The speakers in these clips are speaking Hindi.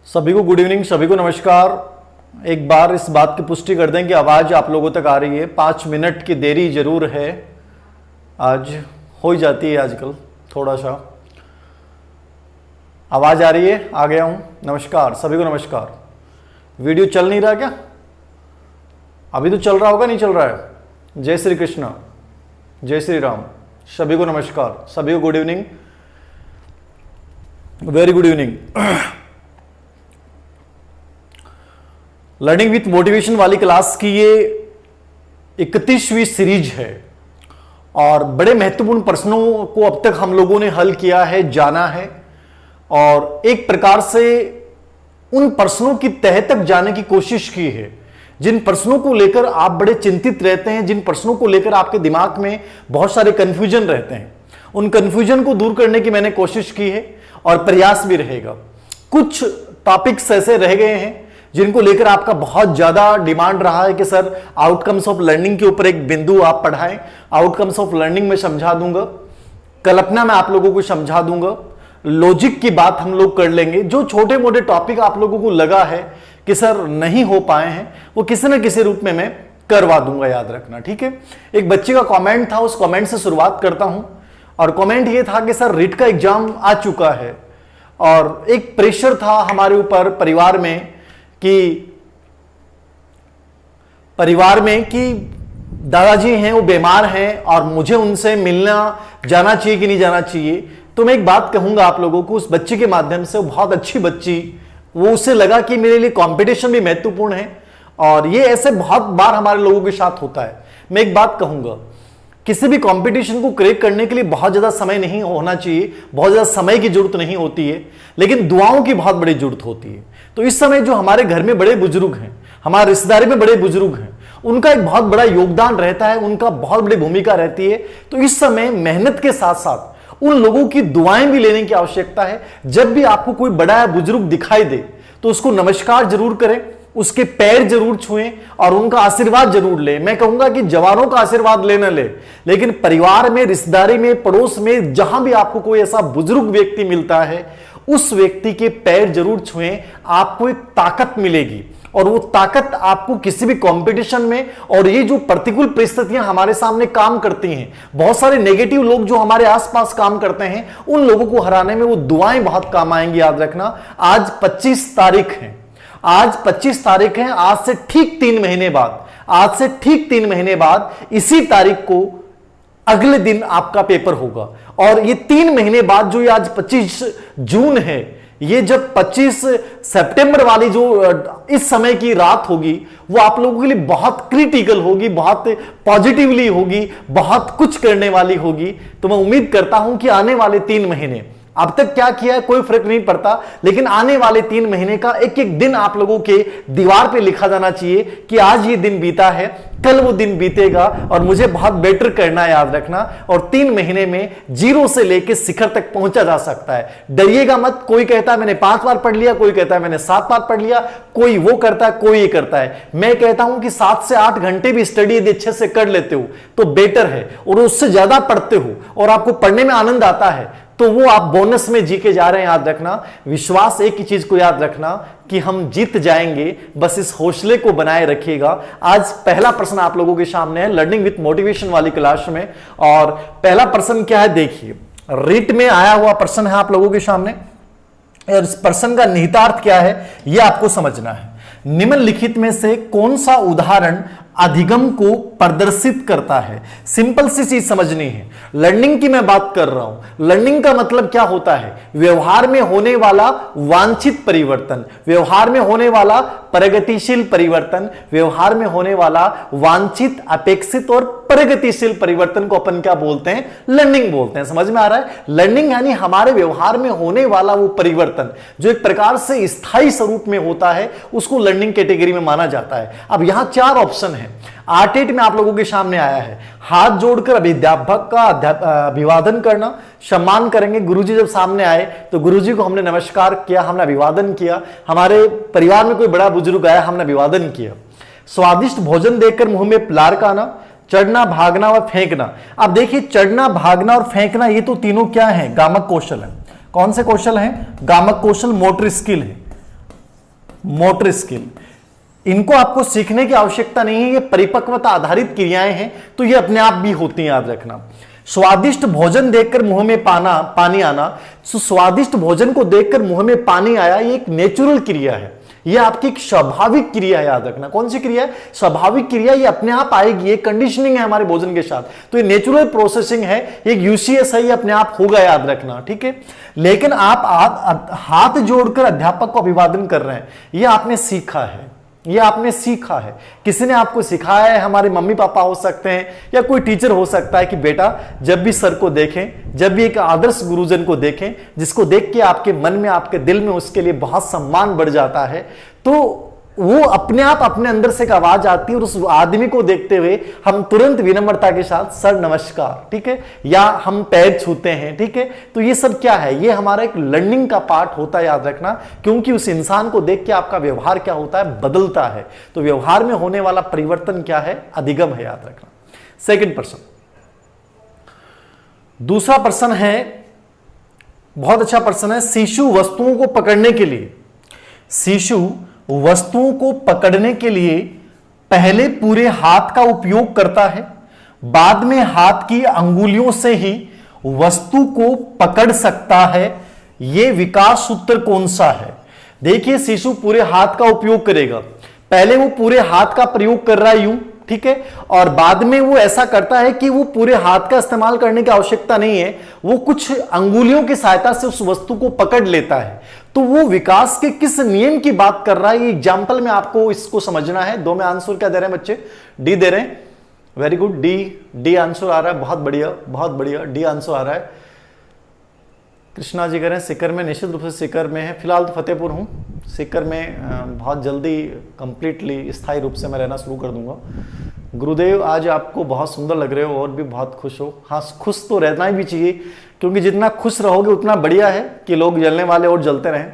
सभी को गुड इवनिंग, सभी को नमस्कार। एक बार इस बात की पुष्टि कर दें कि आवाज़ आप लोगों तक आ रही है। 5 मिनट की देरी जरूर है, आज हो ही जाती है आजकल थोड़ा सा। आवाज़ आ रही है? आ गया हूँ। नमस्कार, सभी को नमस्कार। वीडियो चल नहीं रहा क्या? अभी तो चल रहा होगा, नहीं चल रहा है? जय श्री कृष्ण, जय श्री राम। सभी को नमस्कार, सभी को good evening, very good evening. Learning with motivation वाली क्लास की ये 31वीं सीरीज है और बड़े महत्वपूर्ण प्रश्नों को अब तक हम लोगों ने हल किया है, जाना है और एक प्रकार से उन प्रश्नों की तह तक जाने की कोशिश की है जिन प्रश्नों को लेकर आप बड़े चिंतित रहते हैं, जिन प्रश्नों को लेकर आपके दिमाग में बहुत सारे कंफ्यूजन रहते हैं। उन कंफ्यूजन को दूर करने की मैंने कोशिश की है और प्रयास भी रहेगा। कुछ टॉपिक्स ऐसे रह गए हैं जिनको लेकर आपका बहुत ज्यादा डिमांड रहा है कि सर आउटकम्स ऑफ लर्निंग के ऊपर एक बिंदु आप पढ़ाएं। आउटकम्स ऑफ लर्निंग में समझा दूंगा, कल्पना में आप लोगों को समझा दूंगा, लॉजिक की बात हम लोग कर लेंगे। जो छोटे मोटे टॉपिक आप लोगों को लगा है कि सर नहीं हो पाए हैं, वो किसी न किसी रूप में मैं करवा दूंगा, याद रखना, ठीक है। एक बच्चे का कमेंट था, उस कमेंट से शुरुआत करता हूं और कमेंट ये था कि सर रिट का एग्जाम आ चुका है और एक प्रेशर था हमारे ऊपर परिवार में कि दादाजी हैं वो बीमार हैं और मुझे उनसे मिलना जाना चाहिए कि नहीं जाना चाहिए। तो मैं एक बात कहूंगा आप लोगों को, उस बच्ची के माध्यम से, वो बहुत अच्छी बच्ची, वो उससे लगा कि मेरे लिए कंपटीशन भी महत्वपूर्ण है और ये ऐसे बहुत बार हमारे लोगों के साथ होता है। मैं एक बात कहूंगा, किसी भी कंपटीशन को क्रैक करने के लिए बहुत ज्यादा समय नहीं होना चाहिए, बहुत ज्यादा समय की जरूरत नहीं होती है, लेकिन दुआओं की बहुत बड़ी जरूरत होती है। तो इस समय जो हमारे घर में बड़े बुजुर्ग हैं, हमारे रिश्तेदारी में बड़े बुजुर्ग हैं, उनका एक बहुत बड़ा योगदान रहता है, उनका बहुत बड़ी भूमिका रहती है। तो इस समय मेहनत के साथ साथ उन लोगों की दुआएं भी लेने की आवश्यकता है। जब भी आपको कोई बड़ा बुजुर्ग दिखाई दे तो उसको नमस्कार जरूर करें, उसके पैर जरूर छुएं और उनका आशीर्वाद जरूर लें। मैं कहूंगा कि जवानों का आशीर्वाद लेना ले, लेकिन परिवार में, रिश्तेदारी में, पड़ोस में जहां भी आपको कोई ऐसा बुजुर्ग व्यक्ति मिलता है, उस व्यक्ति के पैर जरूर छुएं। आपको एक ताकत मिलेगी और वो ताकत आपको किसी भी कंपटीशन में, और ये जो प्रतिकूल परिस्थितियां हमारे सामने काम करती हैं, बहुत सारे नेगेटिव लोग जो हमारे आसपास काम करते हैं, उन लोगों को हराने में वो दुआएं बहुत काम आएंगी, याद रखना। आज 25 तारीख है, आज 25 तारीख है। आज से ठीक 3 महीने बाद, आज से ठीक 3 महीने बाद इसी तारीख को अगले दिन आपका पेपर होगा और ये 3 महीने बाद जो ये आज 25 जून है, ये जब 25 सितंबर वाली जो इस समय की रात होगी, वो आप लोगों के लिए बहुत क्रिटिकल होगी, बहुत पॉजिटिवली होगी, बहुत कुछ करने वाली होगी। तो मैं उम्मीद करता हूं कि आने वाले 3 महीने, अब तक क्या किया है कोई फर्क नहीं पड़ता, लेकिन आने वाले 3 महीने का एक एक दिन आप लोगों के दीवार पे लिखा जाना चाहिए कि आज ये दिन बीता है, कल वो दिन बीतेगा और मुझे बहुत बेटर करना है, याद रखना। और 3 महीने में 0 से लेकर शिखर तक पहुंचा जा सकता है। डरिएगा मत। कोई कहता है मैंने 5 बार पढ़ लिया, कोई कहता है मैंने 7 बार पढ़ लिया, कोई वो करता है, कोई ये करता है। मैं कहता हूं कि 7 से 8 घंटे भी स्टडी यदि अच्छे से कर लेते हो तो बेटर है, और उससे ज्यादा पढ़ते हो और आपको पढ़ने में आनंद आता है तो वो आप बोनस में जी के जा रहे हैं, याद रखना। विश्वास, एक ही चीज को याद रखना कि हम जीत जाएंगे, बस इस हौसले को बनाए रखिएगा। आज पहला प्रश्न आप लोगों के सामने है लर्निंग विथ मोटिवेशन वाली क्लास में, और पहला प्रश्न क्या है देखिए, रीट में आया हुआ प्रश्न है आप लोगों के सामने और इस प्रश्न का निहितार्थ क्या है यह आपको समझना है। निम्नलिखित में से कौन सा उदाहरण अधिगम को प्रदर्शित करता है? सिंपल सी चीज समझनी है। लर्निंग की मैं बात कर रहा हूं। लर्निंग का मतलब क्या होता है? व्यवहार में होने वाला वांछित परिवर्तन, व्यवहार में होने वाला प्रगतिशील परिवर्तन, व्यवहार में होने वाला वांछित, अपेक्षित और प्रगतिशील परिवर्तन को अपन क्या बोलते हैं? लर्निंग बोलते हैं। समझ में आ रहा है? लर्निंग यानी हमारे व्यवहार में होने वाला वो परिवर्तन जो एक प्रकार से स्थायी स्वरूप में होता है, उसको लर्निंग कैटेगरी में माना जाता है। अब यहां 4 ऑप्शन है। 8 में आप लोगों के सामने आया है, हाथ जोड़कर अध्यापक का अभिवादन करना, सम्मान करेंगे। गुरुजी जब सामने आए तो गुरुजी को हमने नमस्कार किया, हमने अभिवादन किया। हमारे परिवार में कोई बड़ा बुजुर्ग आया, हमने अभिवादन किया। स्वादिष्ट भोजन देकर मुंह में प्यार का आना, चढ़ना, भागना और फेंकना। अब देखिए, चढ़ना, भागना और फेंकना ये तो तीनों क्या है? गामक कौशल है। कौन से कौशल हैं? गामक कौशल, मोटर स्किल है। मोटर स्किल, इनको आपको सीखने की आवश्यकता नहीं है, ये परिपक्वता आधारित क्रियाएं हैं, तो ये अपने आप भी होती हैं, याद रखना। स्वादिष्ट भोजन देखकर मुंह में पानी आना, स्वादिष्ट भोजन को देखकर मुंह में पानी आया, ये एक नेचुरल क्रिया है, ये आपकी एक स्वाभाविक क्रिया है, याद रखना। कौन सी क्रिया है? स्वाभाविक क्रिया, ये अपने आप आएगी, ये कंडीशनिंग है हमारे भोजन के साथ, तो ये नेचुरल प्रोसेसिंग है, एक यूसीएस है, ये अपने आप होगा, याद रखना, ठीक है। लेकिन आप हाथ जोड़कर अध्यापक को अभिवादन कर रहे हैं, ये आपने सीखा है, ये आपने सीखा है, किसी ने आपको सिखाया है, हमारे मम्मी पापा हो सकते हैं या कोई टीचर हो सकता है कि बेटा जब भी सर को देखें, जब भी एक आदर्श गुरुजन को देखें, जिसको देख के आपके मन में, आपके दिल में उसके लिए बहुत सम्मान बढ़ जाता है, तो वो अपने आप अपने अंदर से एक आवाज आती है और उस आदमी को देखते हुए हम तुरंत विनम्रता के साथ सर नमस्कार, ठीक है, या हम पैर छूते हैं, ठीक है। तो ये सब क्या है? ये हमारा एक लर्निंग का पार्ट होता है, याद रखना, क्योंकि उस इंसान को देख के आपका व्यवहार क्या होता है? बदलता है। तो व्यवहार में होने वाला परिवर्तन क्या है? अधिगम है, याद रखना। सेकेंड प्रश्न, दूसरा प्रश्न है, बहुत अच्छा प्रश्न है। शिशु वस्तुओं को पकड़ने के लिए, शिशु वस्तुओं को पकड़ने के लिए पहले पूरे हाथ का उपयोग करता है, बाद में हाथ की अंगुलियों से ही वस्तु को पकड़ सकता है। यह विकास सूत्र कौन सा है? देखिए, शिशु पूरे हाथ का उपयोग करेगा, पहले वो पूरे हाथ का प्रयोग कर रहा है यूं, ठीक है, और बाद में वो ऐसा करता है कि वो पूरे हाथ का इस्तेमाल करने की आवश्यकता नहीं है, वो कुछ अंगुलियों की सहायता से उस वस्तु को पकड़ लेता है। तो वो विकास के किस नियम की बात कर रहा है? ये एग्जाम्पल में आपको इसको समझना है। दो में आंसर क्या दे रहे हैं बच्चे? डी दे रहे हैं, वेरी गुड, डी आंसर आ रहा है, बहुत बढ़िया, बहुत बढ़िया, डी आंसर आ रहा है। कृष्णा जी कह रहे हैं सीकर में, निश्चित रूप से सीकर में है, फिलहाल तो फतेहपुर हूँ, सीकर में बहुत जल्दी कंप्लीटली स्थायी रूप से मैं रहना शुरू कर दूंगा। गुरुदेव, आज आपको बहुत सुंदर लग रहे हो और भी बहुत खुश हो। हाँ, खुश तो रहना ही भी चाहिए, क्योंकि जितना खुश रहोगे उतना बढ़िया है कि लोग जलने वाले और जलते रहें।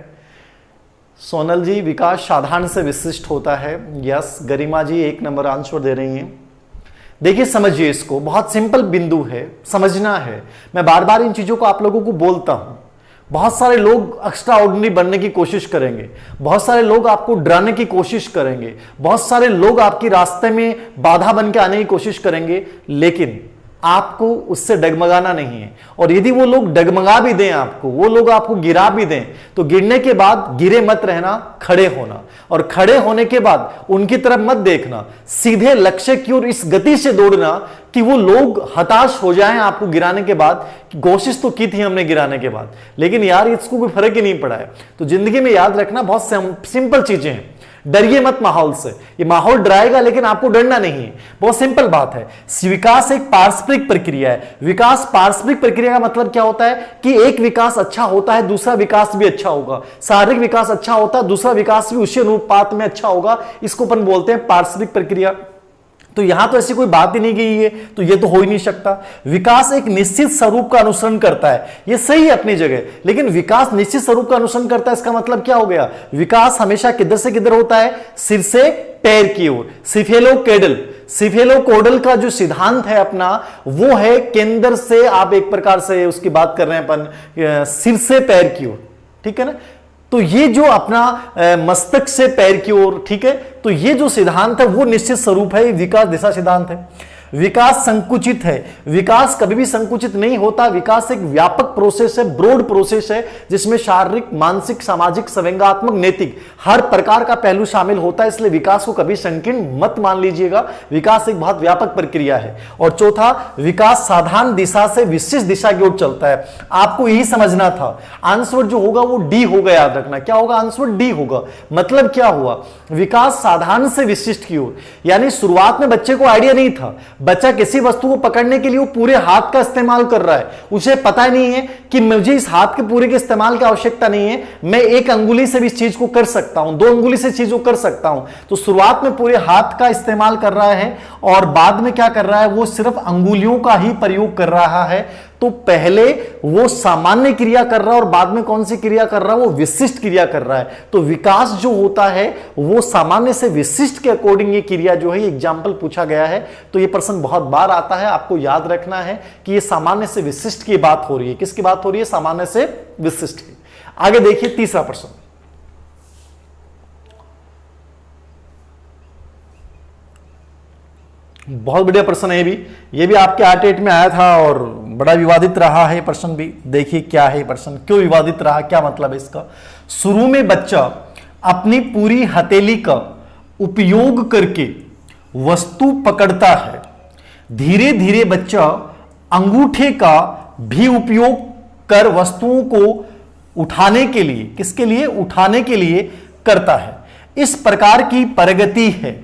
सोनल जी, विकास साधारण से विशिष्ट होता है, यस। गरिमा जी 1 नंबर आंसर दे रही हैं। देखिए, समझिए इसको, बहुत सिंपल बिंदु है, समझना है। मैं बार बार इन चीजों को आप लोगों को बोलता हूं। बहुत सारे लोग एक्स्ट्रा ऑर्डिनरी बनने की कोशिश करेंगे, बहुत सारे लोग आपको डराने की कोशिश करेंगे, बहुत सारे लोग आपके रास्ते में बाधा बन के आने की कोशिश करेंगे, लेकिन आपको उससे डगमगाना नहीं है। और यदि वो लोग डगमगा भी दें आपको, वो लोग आपको गिरा भी दें, तो गिरने के बाद गिरे मत रहना, खड़े होना, और खड़े होने के बाद उनकी तरफ मत देखना, सीधे लक्ष्य की ओर इस गति से दौड़ना कि वो लोग हताश हो जाएं आपको गिराने के बाद, कि कोशिश तो की थी हमने गिराने के बाद, लेकिन यार इसको कोई फर्क ही नहीं पड़ा है। तो जिंदगी में याद रखना, बहुत सिंपल चीजें हैं। डरिए मत माहौल से, ये माहौल डराएगा लेकिन आपको डरना नहीं है, बहुत सिंपल बात है। विकास एक पारस्परिक प्रक्रिया है। विकास पारस्परिक प्रक्रिया का मतलब क्या होता है? कि एक विकास अच्छा होता है, दूसरा विकास भी अच्छा होगा। शारीरिक विकास अच्छा होता है, दूसरा विकास भी उसी अनुपात में अच्छा होगा। इसको अपन बोलते हैं पारस्परिक प्रक्रिया। तो यहां तो ऐसी कोई बात ही नहीं की है, तो ये तो हो ही नहीं सकता। विकास एक निश्चित स्वरूप का अनुसरण करता है, ये सही है अपनी जगह, लेकिन विकास निश्चित स्वरूप का अनुसरण करता है, इसका मतलब क्या हो गया? विकास हमेशा किधर से किधर होता है? सिर से पैर की ओर। सिफेलोकोडल का जो सिद्धांत है अपना, वो है केंद्र से, आप एक प्रकार से उसकी बात कर रहे हैं अपन, सिर से पैर की ओर, ठीक है ना। तो ये जो अपना मस्तक से पैर की ओर, ठीक है, तो ये जो सिद्धांत है वो निश्चित स्वरूप है, विकास दिशा सिद्धांत है। विकास संकुचित है, विकास कभी भी संकुचित नहीं होता। विकास एक व्यापक प्रोसेस है, ब्रॉड प्रोसेस है, जिसमें शारीरिक, मानसिक, सामाजिक, संवेगात्मक, नैतिक हर प्रकार का पहलू शामिल होता है। इसलिए विकास को कभी संकीर्ण मत मान लीजिएगा, विकास एक बहुत व्यापक प्रक्रिया है। और चौथा, विकास साधारण दिशा से विशिष्ट दिशा की ओर चलता है। आपको यही समझना था, आंसर जो होगा वो डी होगा, याद रखना। क्या होगा? आंसर डी होगा। मतलब क्या हुआ? विकास साधारण से विशिष्ट की ओर, यानी शुरुआत में बच्चे को आइडिया नहीं था, बच्चा किसी वस्तु को पकड़ने के लिए वो पूरे हाथ का इस्तेमाल कर रहा है, उसे पता नहीं है कि मुझे इस हाथ के पूरे के इस्तेमाल की आवश्यकता नहीं है, मैं एक अंगुली से भी इस चीज को कर सकता हूं, 2 अंगुली से चीज को कर सकता हूं। तो शुरुआत में पूरे हाथ का इस्तेमाल कर रहा है और बाद में क्या कर रहा है? वो सिर्फ अंगुलियों का ही प्रयोग कर रहा है। तो पहले वो सामान्य क्रिया कर रहा है और बाद में कौन सी क्रिया कर रहा है? वो विशिष्ट क्रिया कर रहा है। तो विकास जो होता है वो सामान्य से विशिष्ट के अकॉर्डिंग ये क्रिया जो है, एग्जाम्पल पूछा गया है। तो ये प्रश्न बहुत बार आता है, आपको याद रखना है कि ये सामान्य से विशिष्ट की बात हो रही है। किसकी बात हो रही है? सामान्य से विशिष्ट की। आगे देखिए तीसरा प्रश्न, बहुत बढ़िया प्रश्न है ये भी आपके आर्ट में आया था और बड़ा विवादित रहा है प्रश्न भी। देखिए क्या है प्रश्न, क्यों विवादित रहा, क्या मतलब है इसका। शुरू में बच्चा अपनी पूरी हथेली का उपयोग करके वस्तु पकड़ता है, धीरे धीरे बच्चा अंगूठे का भी उपयोग कर वस्तुओं को उठाने के लिए, किसके लिए, उठाने के लिए करता है। इस प्रकार की प्रगति है।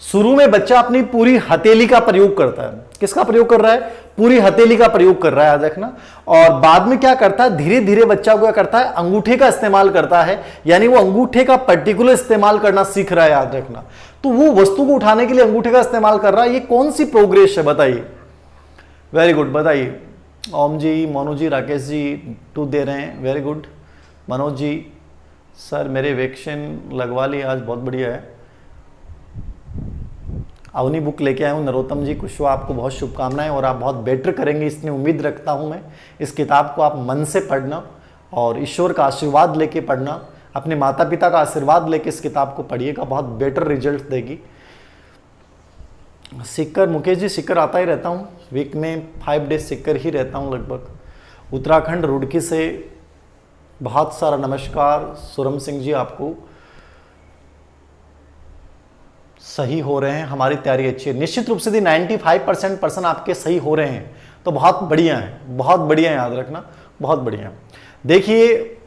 शुरू में बच्चा अपनी पूरी हथेली का प्रयोग करता है, किसका प्रयोग कर रहा है, पूरी हथेली का प्रयोग कर रहा है, याद रखना। और बाद में क्या करता है, धीरे धीरे बच्चा क्या करता है, अंगूठे का इस्तेमाल करता है, यानी वो अंगूठे का पर्टिकुलर इस्तेमाल करना सीख रहा है, याद रखना। तो वो वस्तु को उठाने के लिए अंगूठे का इस्तेमाल कर रहा है। ये कौन सी प्रोग्रेस है बताइए। वेरी गुड, बताइए। ओम जी, मोनू जी, राकेश जी 2 दे रहे हैं, very good. Manoj ji, sir मेरे वैक्सीन लगवा ली आज, बहुत बढ़िया है। अवनी बुक लेके आया हूँ। नरोत्तम जी कुशवाहा, आपको बहुत शुभकामनाएं और आप बहुत बेटर करेंगे इसमें उम्मीद रखता हूँ मैं। इस किताब को आप मन से पढ़ना और ईश्वर का आशीर्वाद लेके पढ़ना, अपने माता पिता का आशीर्वाद लेके इस किताब को पढ़िएगा, बहुत बेटर रिजल्ट देगी। सिक्कर, मुकेश जी सिक्कर आता ही रहता हूँ, वीक में 5 डेज सिक्कर ही रहता हूँ लगभग। उत्तराखंड रुड़की से बहुत सारा नमस्कार। सुरम सिंह जी, आपको सही हो रहे हैं, हमारी तैयारी अच्छी है। निश्चित रूप से 95% पर्सन आपके सही हो रहे हैं तो बहुत बढ़िया है, बहुत बढ़िया है, याद रखना, बहुत बढ़िया। देखिए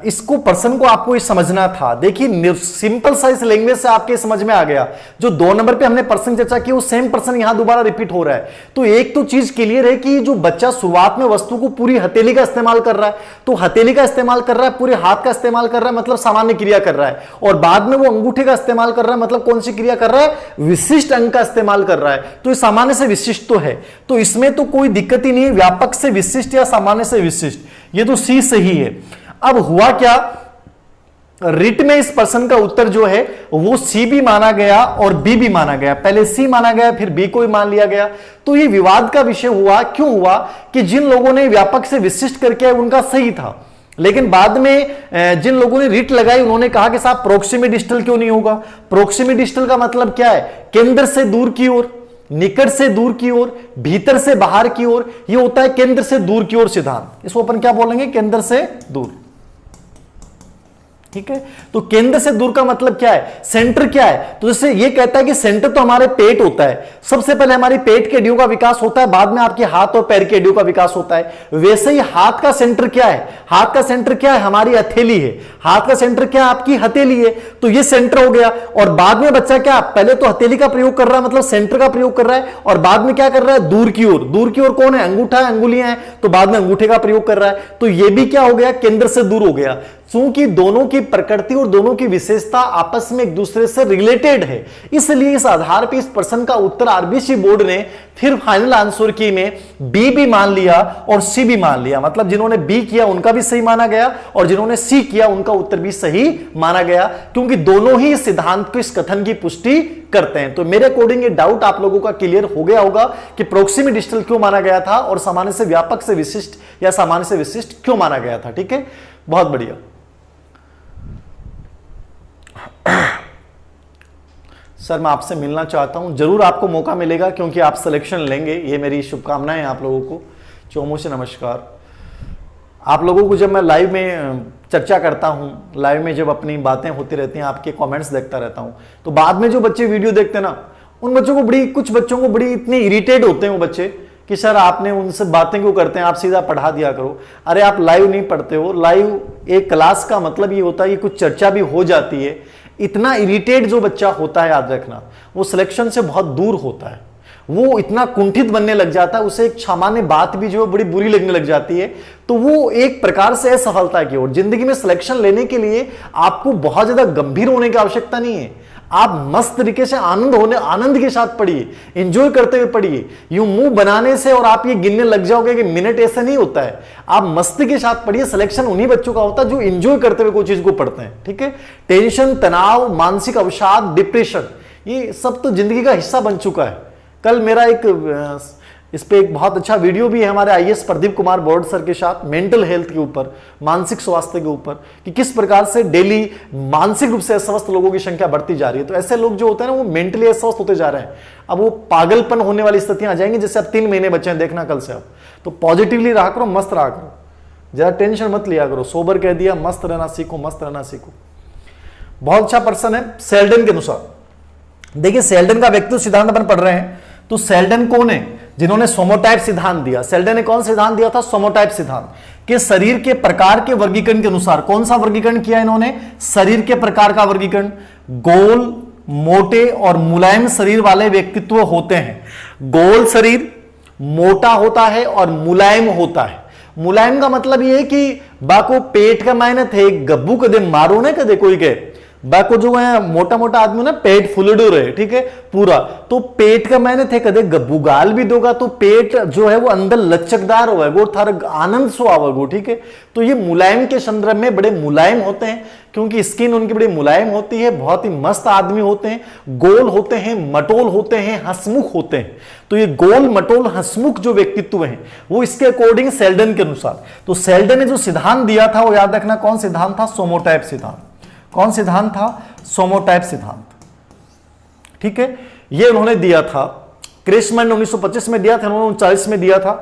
इसको पर्सन को आपको ये समझना था। देखिए सिंपल सा इस लैंग्वेज से आपके समझ में आ गया। जो 2 नंबर पे हमने पर्सन चर्चा की, वो सेम पर्सन यहां दोबारा रिपीट हो रहा है। तो एक तो चीज क्लियर है कि जो बच्चा शुरुआत में वस्तु को पूरी हथेली का इस्तेमाल कर रहा है, तो हथेली का इस्तेमाल कर रहा है, पूरे हाथ का इस्तेमाल कर रहा है, मतलब सामान्य क्रिया कर रहा है। और बाद में वो अंगूठे का इस्तेमाल कर रहा है, मतलब कौन सी क्रिया कर रहा है, विशिष्ट अंग का इस्तेमाल कर रहा है। तो ये सामान्य से विशिष्ट तो है, तो इसमें तो कोई दिक्कत ही नहीं है, व्यापक से विशिष्ट या सामान्य से विशिष्ट, ये तो सी सही है। अब हुआ क्या, रिट में इस प्रश्न का उत्तर जो है वो सी भी माना गया और बी भी माना गया। पहले सी माना गया, फिर बी को भी मान लिया गया। तो ये विवाद का विषय हुआ। क्यों हुआ कि जिन लोगों ने व्यापक से विशिष्ट करके उनका सही था, लेकिन बाद में जिन लोगों ने रिट लगाई उन्होंने कहा कि साहब प्रोक्सिमी डिस्टल क्यों नहीं होगा। प्रोक्सिमी डिस्टल का मतलब क्या है, केंद्र से दूर की ओर, निकट से दूर की ओर, भीतर से बाहर की ओर, ये होता है केंद्र से दूर की ओर सिद्धांत। इसको अपन क्या बोलेंगे, केंद्र से दूर। ठीक है, तो केंद्र से दूर का मतलब क्या है, सेंटर क्या है। तो जैसे ये कहता है कि सेंटर तो हमारे पेट होता है, सबसे पहले हमारी पेट के हड्डियों का विकास होता है, बाद में आपके हाथ और पैर के हड्डियों का विकास होता है। वैसे ही हाथ का सेंटर क्या है, हाथ का सेंटर क्या है, हमारी हथेली है। हाथ का सेंटर क्या है, आपकी हथेली है। तो ये सेंटर हो गया। और बाद में बच्चा क्या, पहले तो हथेली का प्रयोग कर रहा है, मतलब सेंटर का प्रयोग कर रहा है, और बाद में क्या कर रहा है, दूर की ओर। दूर की ओर कौन है, अंगूठा है, अंगुलियां हैं, तो बाद में अंगूठे का प्रयोग कर रहा है। तो ये भी क्या हो गया, केंद्र से दूर हो गया। चूंकि दोनों की प्रकृति और दोनों की विशेषता आपस में एक दूसरे से रिलेटेड है, इसलिए इस आधार पर इस प्रश्न का उत्तर आरबीसी बोर्ड ने फिर फाइनल आंसर की में बी भी मान लिया और सी भी मान लिया। मतलब जिन्होंने बी किया उनका भी सही माना गया और जिन्होंने सी किया उनका उत्तर भी सही माना गया, क्योंकि दोनों ही इस सिद्धांत को, इस कथन की पुष्टि करते हैं। तो मेरे अकॉर्डिंग ये डाउट आप लोगों का क्लियर हो गया होगा कि प्रोक्सिमी डिस्टल क्यों माना गया था और सामान्य से व्यापक से विशिष्ट या सामान्य से विशिष्ट क्यों माना गया था। ठीक है, बहुत बढ़िया। सर मैं आपसे मिलना चाहता हूं, जरूर आपको मौका मिलेगा क्योंकि आप सिलेक्शन लेंगे, ये मेरी शुभकामनाएं आप लोगों को। चौमों से नमस्कार। आप लोगों को जब मैं लाइव में चर्चा करता हूं, लाइव में जब अपनी बातें होती रहती हैं, आपके कमेंट्स देखता रहता हूं, तो बाद में जो बच्चे वीडियो देखते हैं ना, उन बच्चों को कुछ बच्चों को बड़ी इतने इरिटेट होते हैं वो बच्चे कि सर आपने उनसे बातें क्यों करते हैं, आप सीधा पढ़ा दिया करो। अरे आप लाइव नहीं पढ़ते हो। लाइव एक क्लास का मतलब ये होता है कि कुछ चर्चा भी हो जाती है। इतना इरिटेट जो बच्चा होता है, याद रखना, वो सिलेक्शन से बहुत दूर होता है। वो इतना कुंठित बनने लग जाता है, उसे एक सामान्य बात भी जो है बड़ी बुरी लगने लग जाती है। तो वो एक प्रकार से असफलता की ओर। जिंदगी में सिलेक्शन लेने के लिए आपको बहुत ज्यादा गंभीर होने की आवश्यकता नहीं है। आप मस्त तरीके से आनंद के साथ पढ़िए, एंजॉय करते हुए पढ़िए। यूं मुंह बनाने से और आप ये गिनने लग जाओगे कि मिनट, ऐसे नहीं होता है। आप मस्ती के साथ पढ़िए। सिलेक्शन उन्हीं बच्चों का होता है जो एंजॉय करते हुए कोई चीज को पढ़ते हैं। ठीक है, टेंशन, तनाव, मानसिक अवसाद, डिप्रेशन, ये सब तो जिंदगी का हिस्सा बन चुका है। कल मेरा एक इस पे एक बहुत अच्छा वीडियो भी है हमारे IAS Pradeep Kumar board sir के साथ, मेंटल हेल्थ के ऊपर, मानसिक स्वास्थ्य के ऊपर, कि किस प्रकार से डेली मानसिक रूप से अस्वस्थ लोगों की संख्या बढ़ती जा रही है। तो ऐसे लोग जो होते हैं ना वो मेंटली अस्वस्थ होते जा रहे हैं, अब वो पागलपन होने वाली स्थितियां आ जाएंगी। जैसे अब 3 महीने बचे हैं, देखना कल से। अब तो पॉजिटिवली रहा करो, मस्त रहा करो, ज्यादा टेंशन मत लिया करो। सोबर कह दिया, मस्त रहना सीखो, मस्त रहना सीखो। बहुत अच्छा पर्सन है सेल्डन के अनुसार। देखिए सेल्डन का व्यक्तित्व सिद्धांत अपन पढ़ रहे हैं, तो सेल्डन कौन है जिन्होंने सोमोटाइप सिद्धांत दिया। सेल्डन ने कौन सिद्धांत दिया था? सोमोटाइप सिद्धांत के शरीर के प्रकार के वर्गीकरण के अनुसार। कौन सा वर्गीकरण किया इन्होंने? शरीर के प्रकार का वर्गीकरण। गोल, मोटे और मुलायम शरीर वाले व्यक्तित्व होते हैं। गोल शरीर मोटा होता है और मुलायम होता है। मुलायम का मतलब यह है कि बाको पेट का मायने थे गब्बू कदे मारो ने कदे कोई के बाको जो है मोटा मोटा आदमी ना पेट फुलडो रहे, ठीक है पूरा, तो पेट का मैंने थे कदे गब्बू गाल भी दोगा तो पेट जो है वो अंदर लचकदार होगा, थारा आनंद सो आवेगो, ठीक है। तो ये मुलायम के संदर्भ में बड़े मुलायम होते हैं, क्योंकि स्किन उनकी बड़ी मुलायम होती है, बहुत ही मस्त आदमी होते हैं, गोल होते हैं, मटोल होते हैं, हंसमुख होते हैं। तो ये गोल मटोल हंसमुख जो व्यक्तित्व हैं वो इसके अकॉर्डिंग सेल्डन के अनुसार। तो सेल्डन ने जो सिद्धांत दिया था वो याद रखना, कौन सिद्धांत था? सोमोटाइप सिद्धांत। कौन सिद्धांत था? सोमोटाइप सिद्धांत, ठीक है। ये उन्होंने दिया था, क्रिसमैन ने 1925 में दिया था, उन्होंने 39 में दिया था।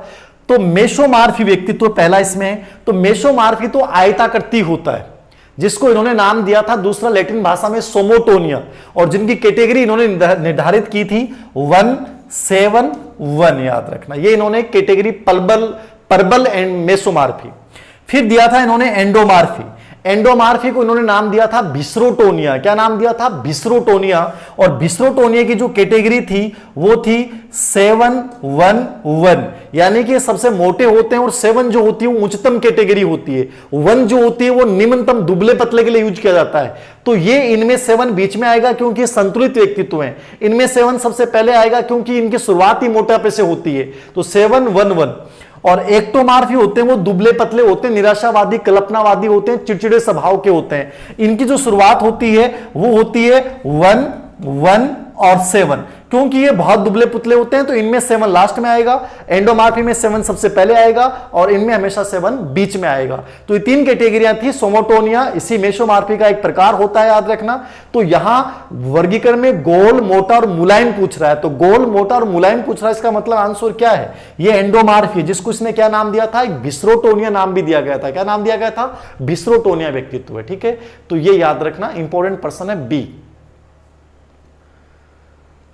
तो मेसोमार्फी व्यक्तित्व पहला इसमें है। तो मेसोमार्फी तो आयताकृति होता है, जिसको इन्होंने नाम दिया था दूसरा लैटिन भाषा में सोमोटोनिया, और जिनकी कैटेगरी इन्होंने निर्धारित की थी 171, याद रखना। ये इन्होंने कैटेगरी पर्बल एंड मेसोमार्फी। फिर दिया था इन्होंने एंडोमार्फी। एंडोमार्फी को इन्होंने नाम दिया था बिस्रोटोनिया। क्या नाम दिया था? बिस्रोटोनिया। और बिस्रोटोनिया की जो कैटेगरी थी वो थी 711, यानी कि सबसे मोटे होते हैं, और 7 जो होती है वो उच्चतम कैटेगरी होती है, 1 जो होती है वो निम्नतम दुबले पतले के लिए यूज किया जाता है। तो ये इनमें 7 बीच में आएगा क्योंकि संतुलित व्यक्तित्व है। इनमें 7 सबसे पहले आएगा क्योंकि इनकी शुरुआत ही मोटापे से होती है। तो 711। और एक्टोमार्फी होते हैं वो दुबले पतले होते हैं, निराशावादी कल्पनावादी होते हैं, चिड़चिड़े स्वभाव के होते हैं। इनकी जो शुरुआत होती है वो होती है 1, 1 और 7, क्योंकि ये बहुत दुबले पुतले होते हैं तो इनमें 7 लास्ट में आएगा, एंडोमार्फी में 7 सबसे पहले आएगा और इनमें हमेशा 7 बीच में आएगा। तो ये 3 कैटेगरियां थी। सोमोटोनिया इसी मेसोमार्फी का एक प्रकार होता है, याद रखना। तो यहां वर्गीकरण में गोल, मोटा और मुलायम पूछ रहा है, तो गोल, मोटा और मुलायम पूछ रहा है, इसका मतलब आंसर क्या है? ये एंडोमार्फी, जिसको इसने क्या नाम दिया था? एक बिस्रोटोनिया नाम भी दिया गया था। क्या नाम दिया गया था? बिस्रोटोनिया व्यक्तित्व है, ठीक है। तो ये याद रखना, इंपॉर्टेंट पर्सन है बी।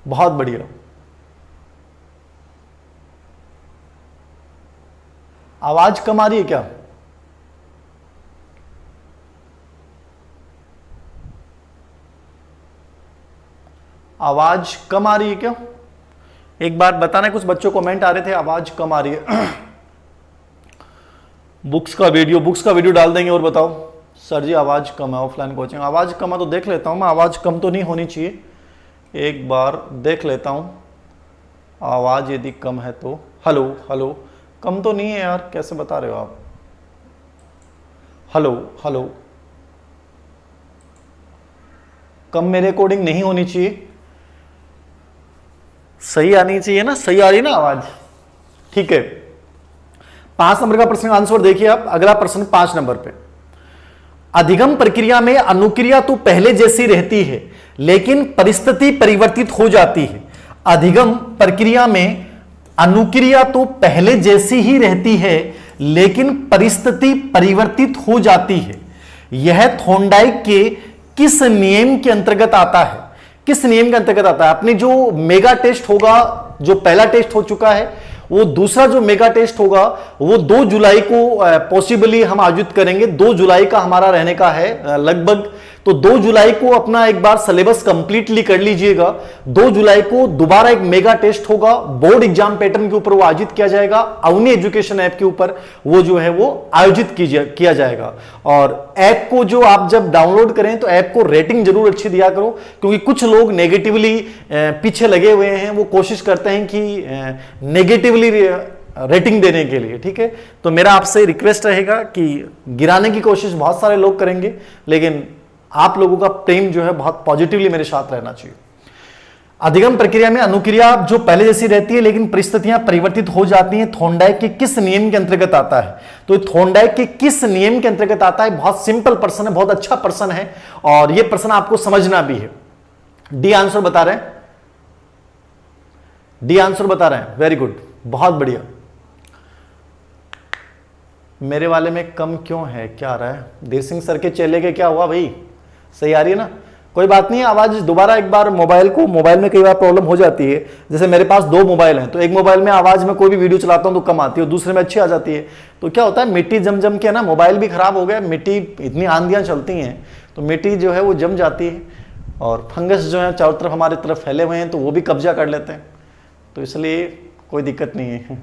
बहुत बढ़िया। आवाज कम आ रही है क्या? आवाज कम आ रही है क्या? एक बार बताना, कुछ बच्चों कमेंट आ रहे थे आवाज कम आ रही है। बुक्स का वीडियो डाल देंगे और बताओ सर जी आवाज कम है, ऑफलाइन कोचिंग आवाज कम है। तो देख लेता हूं मैं, आवाज कम तो नहीं होनी चाहिए, एक बार देख लेता हूं आवाज यदि कम है तो। हेलो हेलो, कम तो नहीं है यार, कैसे बता रहे हो आप? हेलो हेलो, कम मेरे अकॉर्डिंग नहीं होनी चाहिए, सही आनी चाहिए ना, सही आ रही ना आवाज, ठीक है। 5 नंबर का प्रश्न आंसर देखिए आप। अगला प्रश्न 5 नंबर पे, अधिगम प्रक्रिया में अनुक्रिया तो पहले जैसी रहती है लेकिन परिस्थिति परिवर्तित हो जाती है। अधिगम प्रक्रिया में अनुक्रिया तो पहले जैसी ही रहती है लेकिन परिस्थिति परिवर्तित हो जाती है। यह थॉर्नडाइक के किस नियम के अंतर्गत आता है? किस नियम के अंतर्गत आता है? अपनी जो मेगा टेस्ट होगा, जो पहला टेस्ट हो चुका है, वो दूसरा जो मेगा टेस्ट होगा वो 2 जुलाई को पॉसिबली हम आयोजित करेंगे। 2 जुलाई का हमारा रहने का है लगभग। तो 2 जुलाई को अपना एक बार सिलेबस कंप्लीटली कर लीजिएगा। 2 जुलाई को दोबारा एक मेगा टेस्ट होगा, बोर्ड एग्जाम पैटर्न के ऊपर वो आयोजित किया जाएगा, अवनी एजुकेशन ऐप के ऊपर वो जो है वो आयोजित किया जाएगा। और ऐप को जो आप जब डाउनलोड करें तो ऐप को रेटिंग जरूर अच्छी दिया करो, क्योंकि कुछ लोग नेगेटिवली पीछे लगे हुए हैं, वो कोशिश करते हैं कि नेगेटिवली रेटिंग देने के लिए, ठीक है। तो मेरा आपसे रिक्वेस्ट रहेगा कि गिराने की कोशिश बहुत सारे लोग करेंगे, लेकिन आप लोगों का प्रेम जो है बहुत पॉजिटिवली मेरे साथ रहना चाहिए। अधिगम प्रक्रिया में अनुक्रिया जो पहले जैसी रहती है लेकिन परिस्थितियां परिवर्तित हो जाती हैं, थॉर्नडाइक के किस नियम के अंतर्गत आता है? तो थॉर्नडाइक के किस नियम के अंतर्गत आता है? बहुत सिंपल प्रश्न है, बहुत अच्छा प्रश्न है और यह प्रश्न आपको समझना भी है। डी आंसर बता रहे हैं, डी आंसर बता रहे हैं, वेरी गुड, बहुत बढ़िया। मेरे वाले में कम क्यों है, क्या आ रहा है? देर सिंह सर के चेले के क्या हुआ भाई? सही आ रही है ना? कोई बात नहीं, आवाज दोबारा एक बार मोबाइल में कई बार प्रॉब्लम हो जाती है। जैसे मेरे पास 2 मोबाइल हैं, तो एक मोबाइल में आवाज में कोई भी वीडियो चलाता हूं तो कम आती है, दूसरे में अच्छी आ जाती है। तो क्या होता है, मिट्टी जम जम के ना मोबाइल भी खराब हो गया। मिट्टी, इतनी आंधियां चलती हैं तो मिट्टी जो है वो जम जाती है और फंगस जो है चारों तरफ हमारे तरफ फैले हुए हैं तो वो भी कब्जा कर लेते हैं। तो इसलिए कोई दिक्कत नहीं है,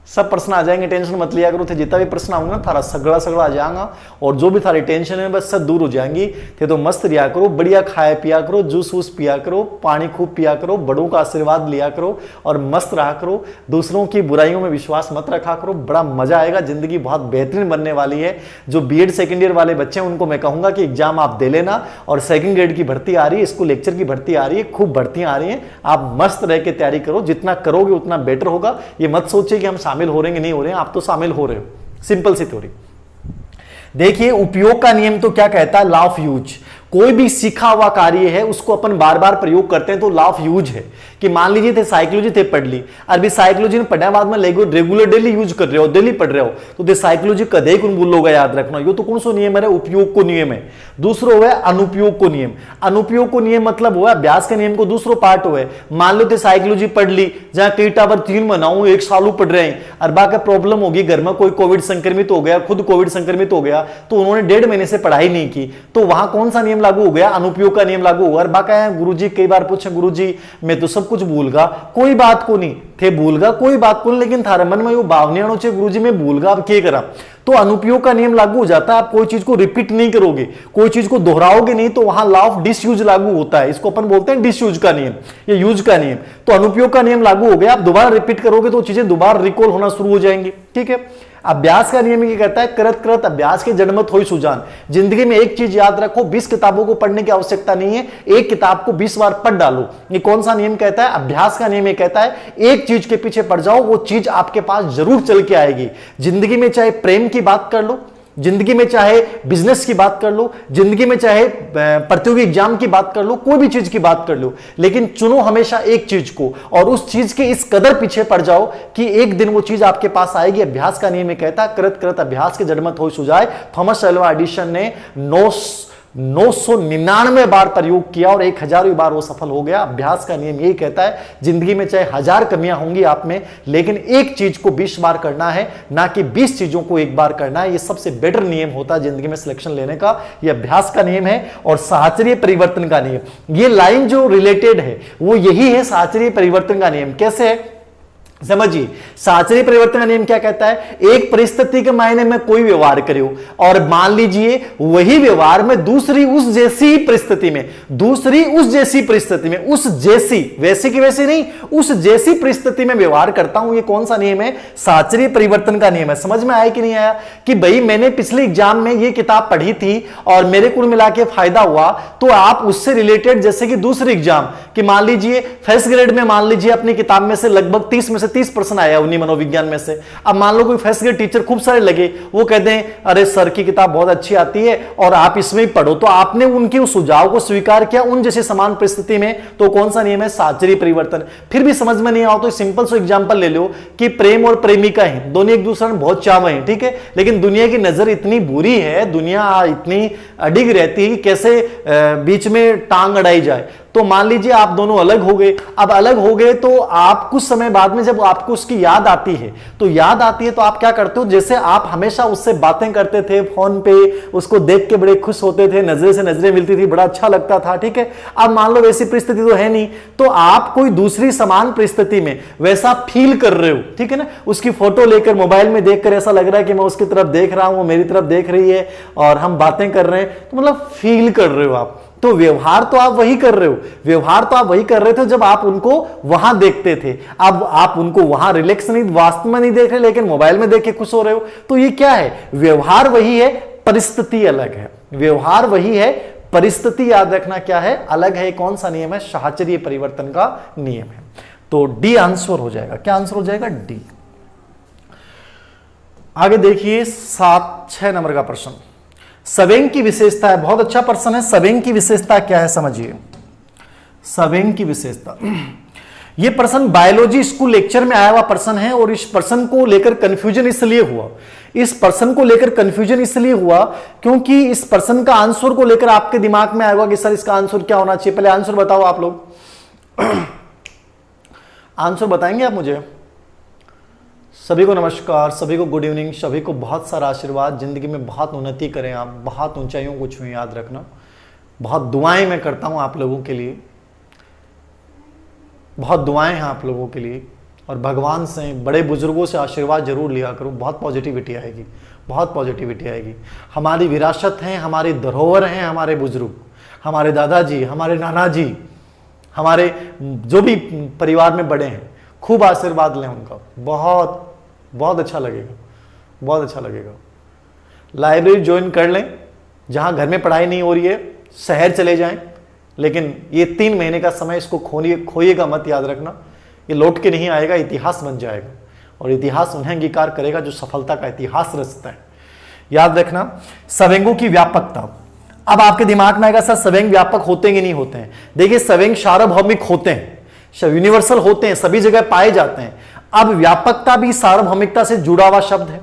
सब प्रश्न आ जाएंगे, टेंशन मत लिया करो। थे जितना भी प्रश्न आऊंगा ना थारा सगड़ा आ जाएगा और जो भी थारी टेंशन है बस सब दूर हो जाएंगी। थे तो मस्त रिया करो, बढ़िया खाया पिया करो, जूस वूस पिया करो, पानी खूब पिया करो, बड़ों का आशीर्वाद लिया करो और मस्त रहा करो। दूसरों की बुराइयों में विश्वास मत रखा करो, बड़ा मजा आएगा, जिंदगी बहुत बेहतरीन बनने वाली है। जो बीएड सेकेंड ईयर वाले बच्चे हैं उनको मैं कहूंगा कि एग्जाम आप दे लेना और सेकंड ग्रेड की भर्ती आ रही है, स्कूल लेक्चर की भर्ती आ रही है, खूब भर्तियां आ रही हैं, आप मस्त रह के तैयारी करो। जितना करोगे उतना बेटर होगा। ये मत सोचिए कि हम शामिल हो रहे हैं, नहीं हो रहे हैं, आप तो शामिल हो रहे हो। सिंपल सी थ्योरी देखिए। उपयोग का नियम तो क्या कहता है? Law of use. कोई भी सीखा हुआ कार्य है उसको अपन बार बार प्रयोग करते हैं तो लॉ ऑफ यूज है। कि मान लीजिए थे साइकोलॉजी थे पढ़ ली, अभी साइकोलॉजी में पढ़ने बाद में रेगुलर डेली यूज कर रहे हो, डेली पढ़ रहे हो, तो दे साइकोलॉजी कदे कौन बोलोगा, याद रखना। ये तो कौन सा नियम है? उपयोग को नियम है। दूसरो हुआ अनुपयोग को नियम। अनुपयोग को नियम मतलब हुआ अभ्यास के नियम को दूसरो पार्ट हुआ। मान लो थे साइकोलॉजी पढ़ ली, जहां कई टावर 3 महीना 1 साल पढ़ रहे हैं, अरबा का प्रॉब्लम होगी, घर में कोई कोविड संक्रमित हो गया, खुद कोविड संक्रमित हो गया, तो उन्होंने 1.5 महीने से पढ़ाई नहीं की, तो वहां कौन सा नियम लागू हो गया? अनुपयोग का नियम लागू हुआ। अरबा का गुरुजी कई बार पूछे, गुरुजी मैं तो सब कुछ भूल गया, कोई बात को नहीं थे भूल गया, कोई बात को नहीं, लेकिन थारे मन में वो भावना चे गुरुजी मैं भूल गया, अब क्या करा? तो अनुपयोग का नियम लागू हो जाता है। आप कोई चीज को रिपीट नहीं करोगे, कोई चीज को दोहराओगे नहीं, तो वहां लॉ ऑफ डिसयूज लागू होता है। इसको अपन बोलते हैं डिसयूज का नियम या यूज का नियम। तो अनुपयोग का नियम लागू हो गया, आप दोबारा रिपीट करोगे तो चीजें दोबारा रिकॉल होना शुरू हो जाएंगी। ठीक है। अभ्यास का नियम ये कहता है करत करत अभ्यास के जड़मत होई सुजान। जिंदगी में एक चीज याद रखो, 20 किताबों को पढ़ने की आवश्यकता नहीं है, एक किताब को 20 बार पढ़ डालो। ये कौन सा नियम कहता है? अभ्यास का नियम ये कहता है एक चीज के पीछे पड़ जाओ, वो चीज आपके पास जरूर चल के आएगी। जिंदगी में चाहे प्रेम की बात कर लो, जिंदगी में चाहे बिजनेस की बात कर लो, जिंदगी में चाहे प्रतियोगी एग्जाम की बात कर लो, कोई भी चीज की बात कर लो, लेकिन चुनो हमेशा एक चीज को और उस चीज के इस कदर पीछे पड़ जाओ कि एक दिन वो चीज आपके पास आएगी। अभ्यास का नियम कहता है करत करत अभ्यास के जड़मत होई सुजाए। थॉमस अल्वा एडिसन ने 999 बार प्रयोग किया और 1000वीं बार वो सफल हो गया। अभ्यास का नियम यही कहता है जिंदगी में चाहे 1000 कमियां होंगी आप में, लेकिन एक चीज को 20 बार करना है, ना कि 20 चीजों को एक बार करना है। ये सबसे बेटर नियम होता है जिंदगी में सिलेक्शन लेने का। ये अभ्यास का नियम है। और साहचर्य परिवर्तन का नियम, ये लाइन जो रिलेटेड है वो यही है साहचर्य परिवर्तन का नियम। कैसे है समझिए। साहचर्य परिवर्तन का नियम क्या कहता है? एक परिस्थिति के मायने में कोई व्यवहार करो और मान लीजिए वही व्यवहार में दूसरी उस जैसी परिस्थिति में, दूसरी उस जैसी परिस्थिति में, उस जैसी, वैसी की वैसी नहीं, उस जैसी परिस्थिति में व्यवहार करता हूं। ये कौन सा नियम है? साहचर्य परिवर्तन का नियम है। समझ में आया कि नहीं आया? कि भाई मैंने पिछले एग्जाम में ये किताब पढ़ी थी और मेरे कुल मिला के फायदा हुआ, तो आप उससे रिलेटेड जैसे कि दूसरे एग्जाम कि मान लीजिए फर्स्ट ग्रेड में मान लीजिए अपनी किताब में से लगभग 30 में से 30% आया उन्हीं मनोविज्ञान में से। अब मान लो कोई फर्स्ट ग्रेड टीचर खूब सारे लगे, वो कहते हैं अरे सर की किताब बहुत अच्छी आती है और आप इसमें ही पढ़ो, तो आपने उनके उस सुझाव को स्वीकार किया उन जैसे समान परिस्थिति में। तो कौन सा नियम है? साहचर्य परिवर्तन। फिर भी समझ में नहीं आओ तो सिंपल सा एग्जांपल ले लो कि प्रेम और प्रेमिका है, दोनों एक दूसरे में बहुत चाव है, ठीक है, लेकिन दुनिया की नजर इतनी बुरी है, दुनिया इतनी अडिग रहती है, कैसे बीच में टांग अड़ाई जाए। तो मान लीजिए आप दोनों अलग हो गए। अब अलग हो गए तो आप कुछ समय बाद में जब आपको उसकी याद आती है, तो याद आती है तो आप क्या करते हो? जैसे आप हमेशा उससे बातें करते थे फोन पे, उसको देख के बड़े खुश होते थे, नजरे से नजरें मिलती थी, बड़ा अच्छा लगता था, ठीक है। अब मान लो वैसी परिस्थिति तो है नहीं, तो आप कोई दूसरी समान परिस्थिति में वैसा फील कर रहे हो, ठीक है ना। उसकी फोटो लेकर मोबाइल में देखकर ऐसा लग रहा है कि मैं उसकी तरफ देख रहा हूं, वो मेरी तरफ देख रही है और हम बातें कर रहे हैं, तो मतलब फील कर रहे हो आप। तो व्यवहार तो आप वही कर रहे हो, व्यवहार तो आप वही कर रहे थे जब आप उनको वहां देखते थे। अब आप उनको वहां रिलैक्स नहीं, वास्तव में नहीं देख रहे, लेकिन मोबाइल में देख के खुश हो रहे हो। तो ये क्या है? व्यवहार वही है, परिस्थिति अलग है। व्यवहार वही है, परिस्थिति याद रखना क्या है, अलग है। कौन सा नियम है? साहचर्य परिवर्तन का नियम है। तो डी आंसर हो जाएगा। क्या आंसर हो जाएगा? डी। आगे देखिए 6 नंबर का प्रश्न, सवेंग की विशेषता है। बहुत अच्छा प्रश्न है। सवेंग की विशेषता क्या है समझिए। सवेंग की विशेषता, यह प्रश्न बायोलॉजी स्कूल लेक्चर में आया हुआ प्रश्न है और इस प्रश्न को लेकर कंफ्यूजन इसलिए हुआ, इस प्रश्न को लेकर कंफ्यूजन इसलिए हुआ क्योंकि इस प्रश्न का आंसर को लेकर आपके दिमाग में आएगा कि सर इसका आंसर क्या होना चाहिए। पहले आंसर बताओ आप लोग। आंसर बताएंगे आप मुझे? सभी को नमस्कार, सभी को गुड इवनिंग, सभी को बहुत सारा आशीर्वाद। जिंदगी में बहुत उन्नति करें आप, बहुत ऊंचाइयों को छुएं, याद रखना। बहुत दुआएं मैं करता हूं आप लोगों के लिए, बहुत दुआएं हैं आप लोगों के लिए। और भगवान से, बड़े बुजुर्गों से आशीर्वाद जरूर लिया करो। बहुत पॉजिटिविटी आएगी, बहुत पॉजिटिविटी आएगी। हमारी विरासत है, हमारी धरोहर हैं हमारे बुजुर्ग, हमारे दादाजी, हमारे नाना जी, हमारे जो भी परिवार में बड़े हैं। खूब आशीर्वाद लें उनका, बहुत बहुत अच्छा लगेगा, बहुत अच्छा लगेगा। लाइब्रेरी ज्वाइन कर लें, जहां घर में पढ़ाई नहीं हो रही है शहर चले जाएं, लेकिन ये 3 महीने का समय इसको खोइएगा मत, याद रखना। ये लौट के नहीं आएगा, इतिहास बन जाएगा और इतिहास उन्हें अंगीकार करेगा जो सफलता का इतिहास रचता है। याद रखना। सवेंगों की व्यापकता, अब आपके दिमाग में आएगा सर सवेंग व्यापक होते कि नहीं होते हैं। देखिए सवेंग सार्वभौमिक होते हैं, यूनिवर्सल होते हैं, सभी जगह पाए जाते हैं। अब व्यापकता भी सार्वभौमिकता से जुड़ा हुआ शब्द है।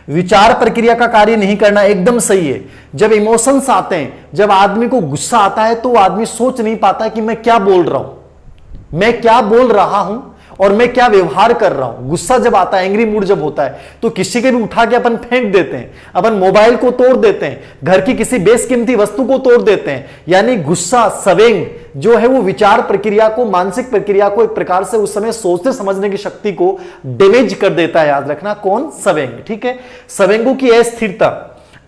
विचार प्रक्रिया का कार्य नहीं करना एकदम सही है। जब इमोशंस आते हैं, जब आदमी को गुस्सा आता है तो आदमी सोच नहीं पाता कि मैं क्या बोल रहा हूं, मैं क्या बोल रहा हूं और मैं क्या व्यवहार कर रहा हूं। गुस्सा जब आता है, एंग्री मूड जब होता है, तो किसी के भी उठा के अपन फेंक देते हैं, अपन मोबाइल को तोड़ देते हैं, घर की किसी बेशकीमती वस्तु को तोड़ देते हैं। यानी गुस्सा, सवेंग जो है वो विचार प्रक्रिया को, मानसिक प्रक्रिया को एक प्रकार से उस समय सोचने समझने की शक्ति को डैमेज कर देता है। याद रखना कौन? सवेंग। ठीक है। सवेंगों की अस्थिरता,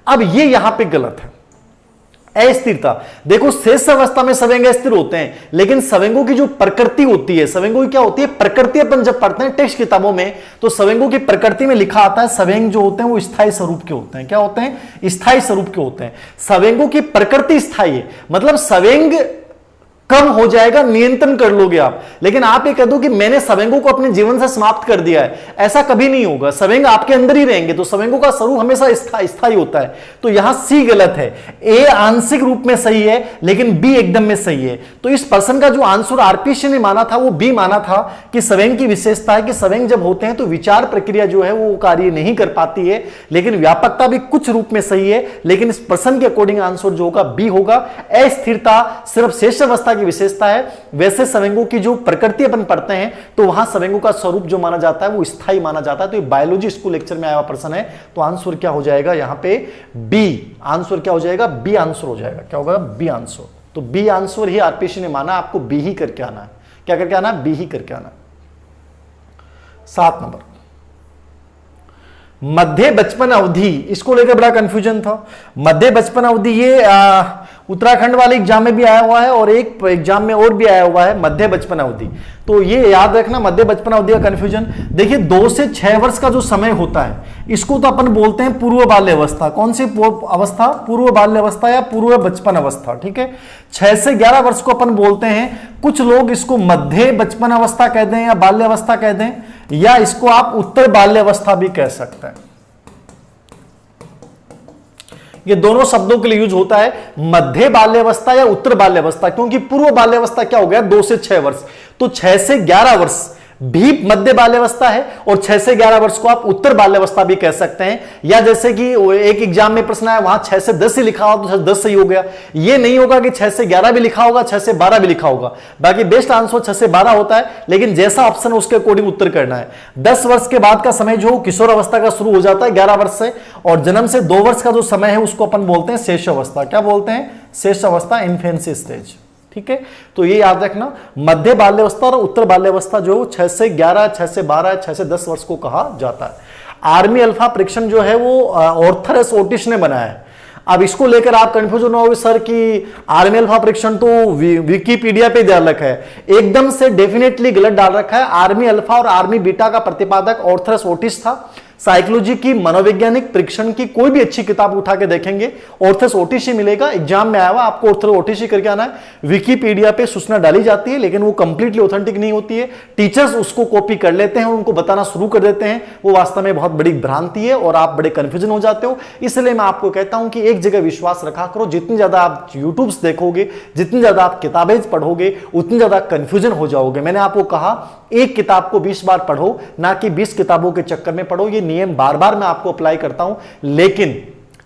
अब ये यहां पे गलत है। अस्थिरता, देखो शेष अवस्था में सवेंग स्थिर होते हैं, लेकिन सवेंगों की जो प्रकृति होती है, सवेंगों की क्या होती है? प्रकृति। अपन जब पढ़ते हैं टेक्स्ट किताबों में तो सवेंगों की प्रकृति में लिखा आता है सवेंग जो होते हैं वो स्थायी स्वरूप के होते हैं। क्या होते हैं? स्थायी स्वरूप के होते हैं। सवेंगों की प्रकृति स्थायी है, मतलब सवेंग कम हो जाएगा, नियंत्रण कर लोगे आप। लेकिन आप ये कह दो कि मैंने सवेंगों को अपने जीवन से समाप्त कर दिया है, ऐसा कभी नहीं होगा। सवेंग आपके अंदर ही रहेंगे, तो सवेंगों का स्वरूप हमेशा स्थायी होता है। तो यहां सी गलत है, ए आंशिक रूप में सही है लेकिन बी एकदम में सही है। तो इस प्रश्न का जो आंसर आरपीसी ने माना था वो बी माना था कि सवेंग की विशेषता है कि सवेंग जब होते हैं तो विचार प्रक्रिया जो है वो कार्य नहीं कर पाती है। लेकिन व्यापकता भी कुछ रूप में सही है, लेकिन इस प्रश्न के अकॉर्डिंग आंसर जो होगा बी होगा। अस्थिरता सिर्फ शेष अवस्था की विशेषता है। वैसे सवेंगों की जो प्रकृति अपन पढ़ते हैं तो वहां सवेंगों का स्वरूप जो माना जाता है वो स्थायी माना जाता है। तो ये बायोलॉजी स्कूल लेक्चर में आया हुआ प्रश्न है। तो आंसर क्या हो जाएगा यहां पे? बी। आंसर क्या हो जाएगा? बी आंसर हो जाएगा। क्या होगा? B answer. तो बी आंसर ही आरपीसी ने माना, आपको बी ही करके आना है। क्या करके आना? बी ही करके आना। 7 नंबर, मध्य बचपन अवधि, इसको लेकर बड़ा कंफ्यूजन था। मध्य बचपन अवधि ये उत्तराखंड वाले एग्जाम में भी आया हुआ है और एक एग्जाम में और भी आया हुआ है, मध्य बचपन अवधि। तो ये याद रखना, मध्य बचपन अवधि का कंफ्यूजन। देखिए 2 से 6 वर्ष का जो समय होता है इसको तो अपन बोलते हैं पूर्व बाल्य अवस्था। कौन सी अवस्था? पूर्व बाल्य अवस्था या पूर्व बचपन अवस्था। ठीक है। 6 से 11 वर्ष को अपन बोलते हैं, कुछ लोग इसको मध्य बचपन अवस्था कह दें या बाल्य अवस्था कह दें, या इसको आप उत्तर बाल्य अवस्था भी कह सकते हैं। ये दोनों शब्दों के लिए यूज होता है, मध्य बाल्यावस्था या उत्तर बाल्यावस्था। क्योंकि पूर्व बाल्यावस्था क्या हो गया? 2 से 6 वर्ष। तो 6 से 11 वर्ष भी मध्य बाल्यावस्था है और 6 से 11 वर्ष को आप उत्तर बाल्यावस्था भी कह सकते हैं। या जैसे कि एक एग्जाम में प्रश्न आया, वहां 6 से 10 ही लिखा हो तो 10 सही हो गया। ये नहीं होगा कि 6 से 11 भी लिखा होगा, 6 से 12 भी लिखा होगा। बाकी बेस्ट आंसर 6 से 12 होता है, लेकिन जैसा ऑप्शन है उसके अकॉर्डिंग उत्तर करना है। 10 वर्ष के बाद का समय जो किशोर अवस्था का शुरू हो जाता है 11 वर्ष से, और जन्म से 2 वर्ष का जो समय है उसको अपन बोलते हैं शेष अवस्था। क्या बोलते हैं? शेष अवस्था, इन्फेंसी स्टेज। ठीक है। तो ये याद रखना, मध्य बाल्यावस्था और उत्तर बाल्यावस्था जो 6 से 11, 6 से 12, 6 से 10 वर्ष को कहा जाता है। आर्मी अल्फा परीक्षण जो है वो ऑर्थर ओटिस ने बनाया है। अब इसको लेकर आप कंफ्यूजन हो सर कि आर्मी अल्फा परीक्षण तो विकिपीडिया पे डाल रखा है, एकदम से डेफिनेटली गलत डाल रखा है। आर्मी अल्फा और आर्मी बीटा का प्रतिपादक ऑर्थर ओटिस था। साइकोलॉजी की मनोवैज्ञानिक परीक्षण की कोई भी अच्छी किताब उठा के देखेंगे, ऑर्थर्स ओटीसी मिलेगा, एग्जाम में आया हुआ, आपको ऑर्थर ओटीसी करके आना है। विकिपीडिया पे सूचना डाली जाती है लेकिन वो कंप्लीटली ऑथेंटिक नहीं होती है, टीचर्स उसको कॉपी कर लेते हैं और उनको बताना शुरू कर देते हैं, वो वास्तव में बहुत बड़ी भ्रांति है और आप बड़े कंफ्यूजन हो जाते हो। इसलिए मैं आपको कहता हूं कि एक जगह विश्वास रखा करो, जितनी ज्यादा आप यूट्यूब्स देखोगे, जितनी ज्यादा आप किताबें पढ़ोगे, उतनी ज्यादा कंफ्यूजन हो जाओगे। मैंने आपको कहा एक किताब को 20 बार पढ़ो, ना कि 20 किताबों के चक्कर में पढ़ो। ये नियम बार बार मैं आपको अप्लाई करता हूं,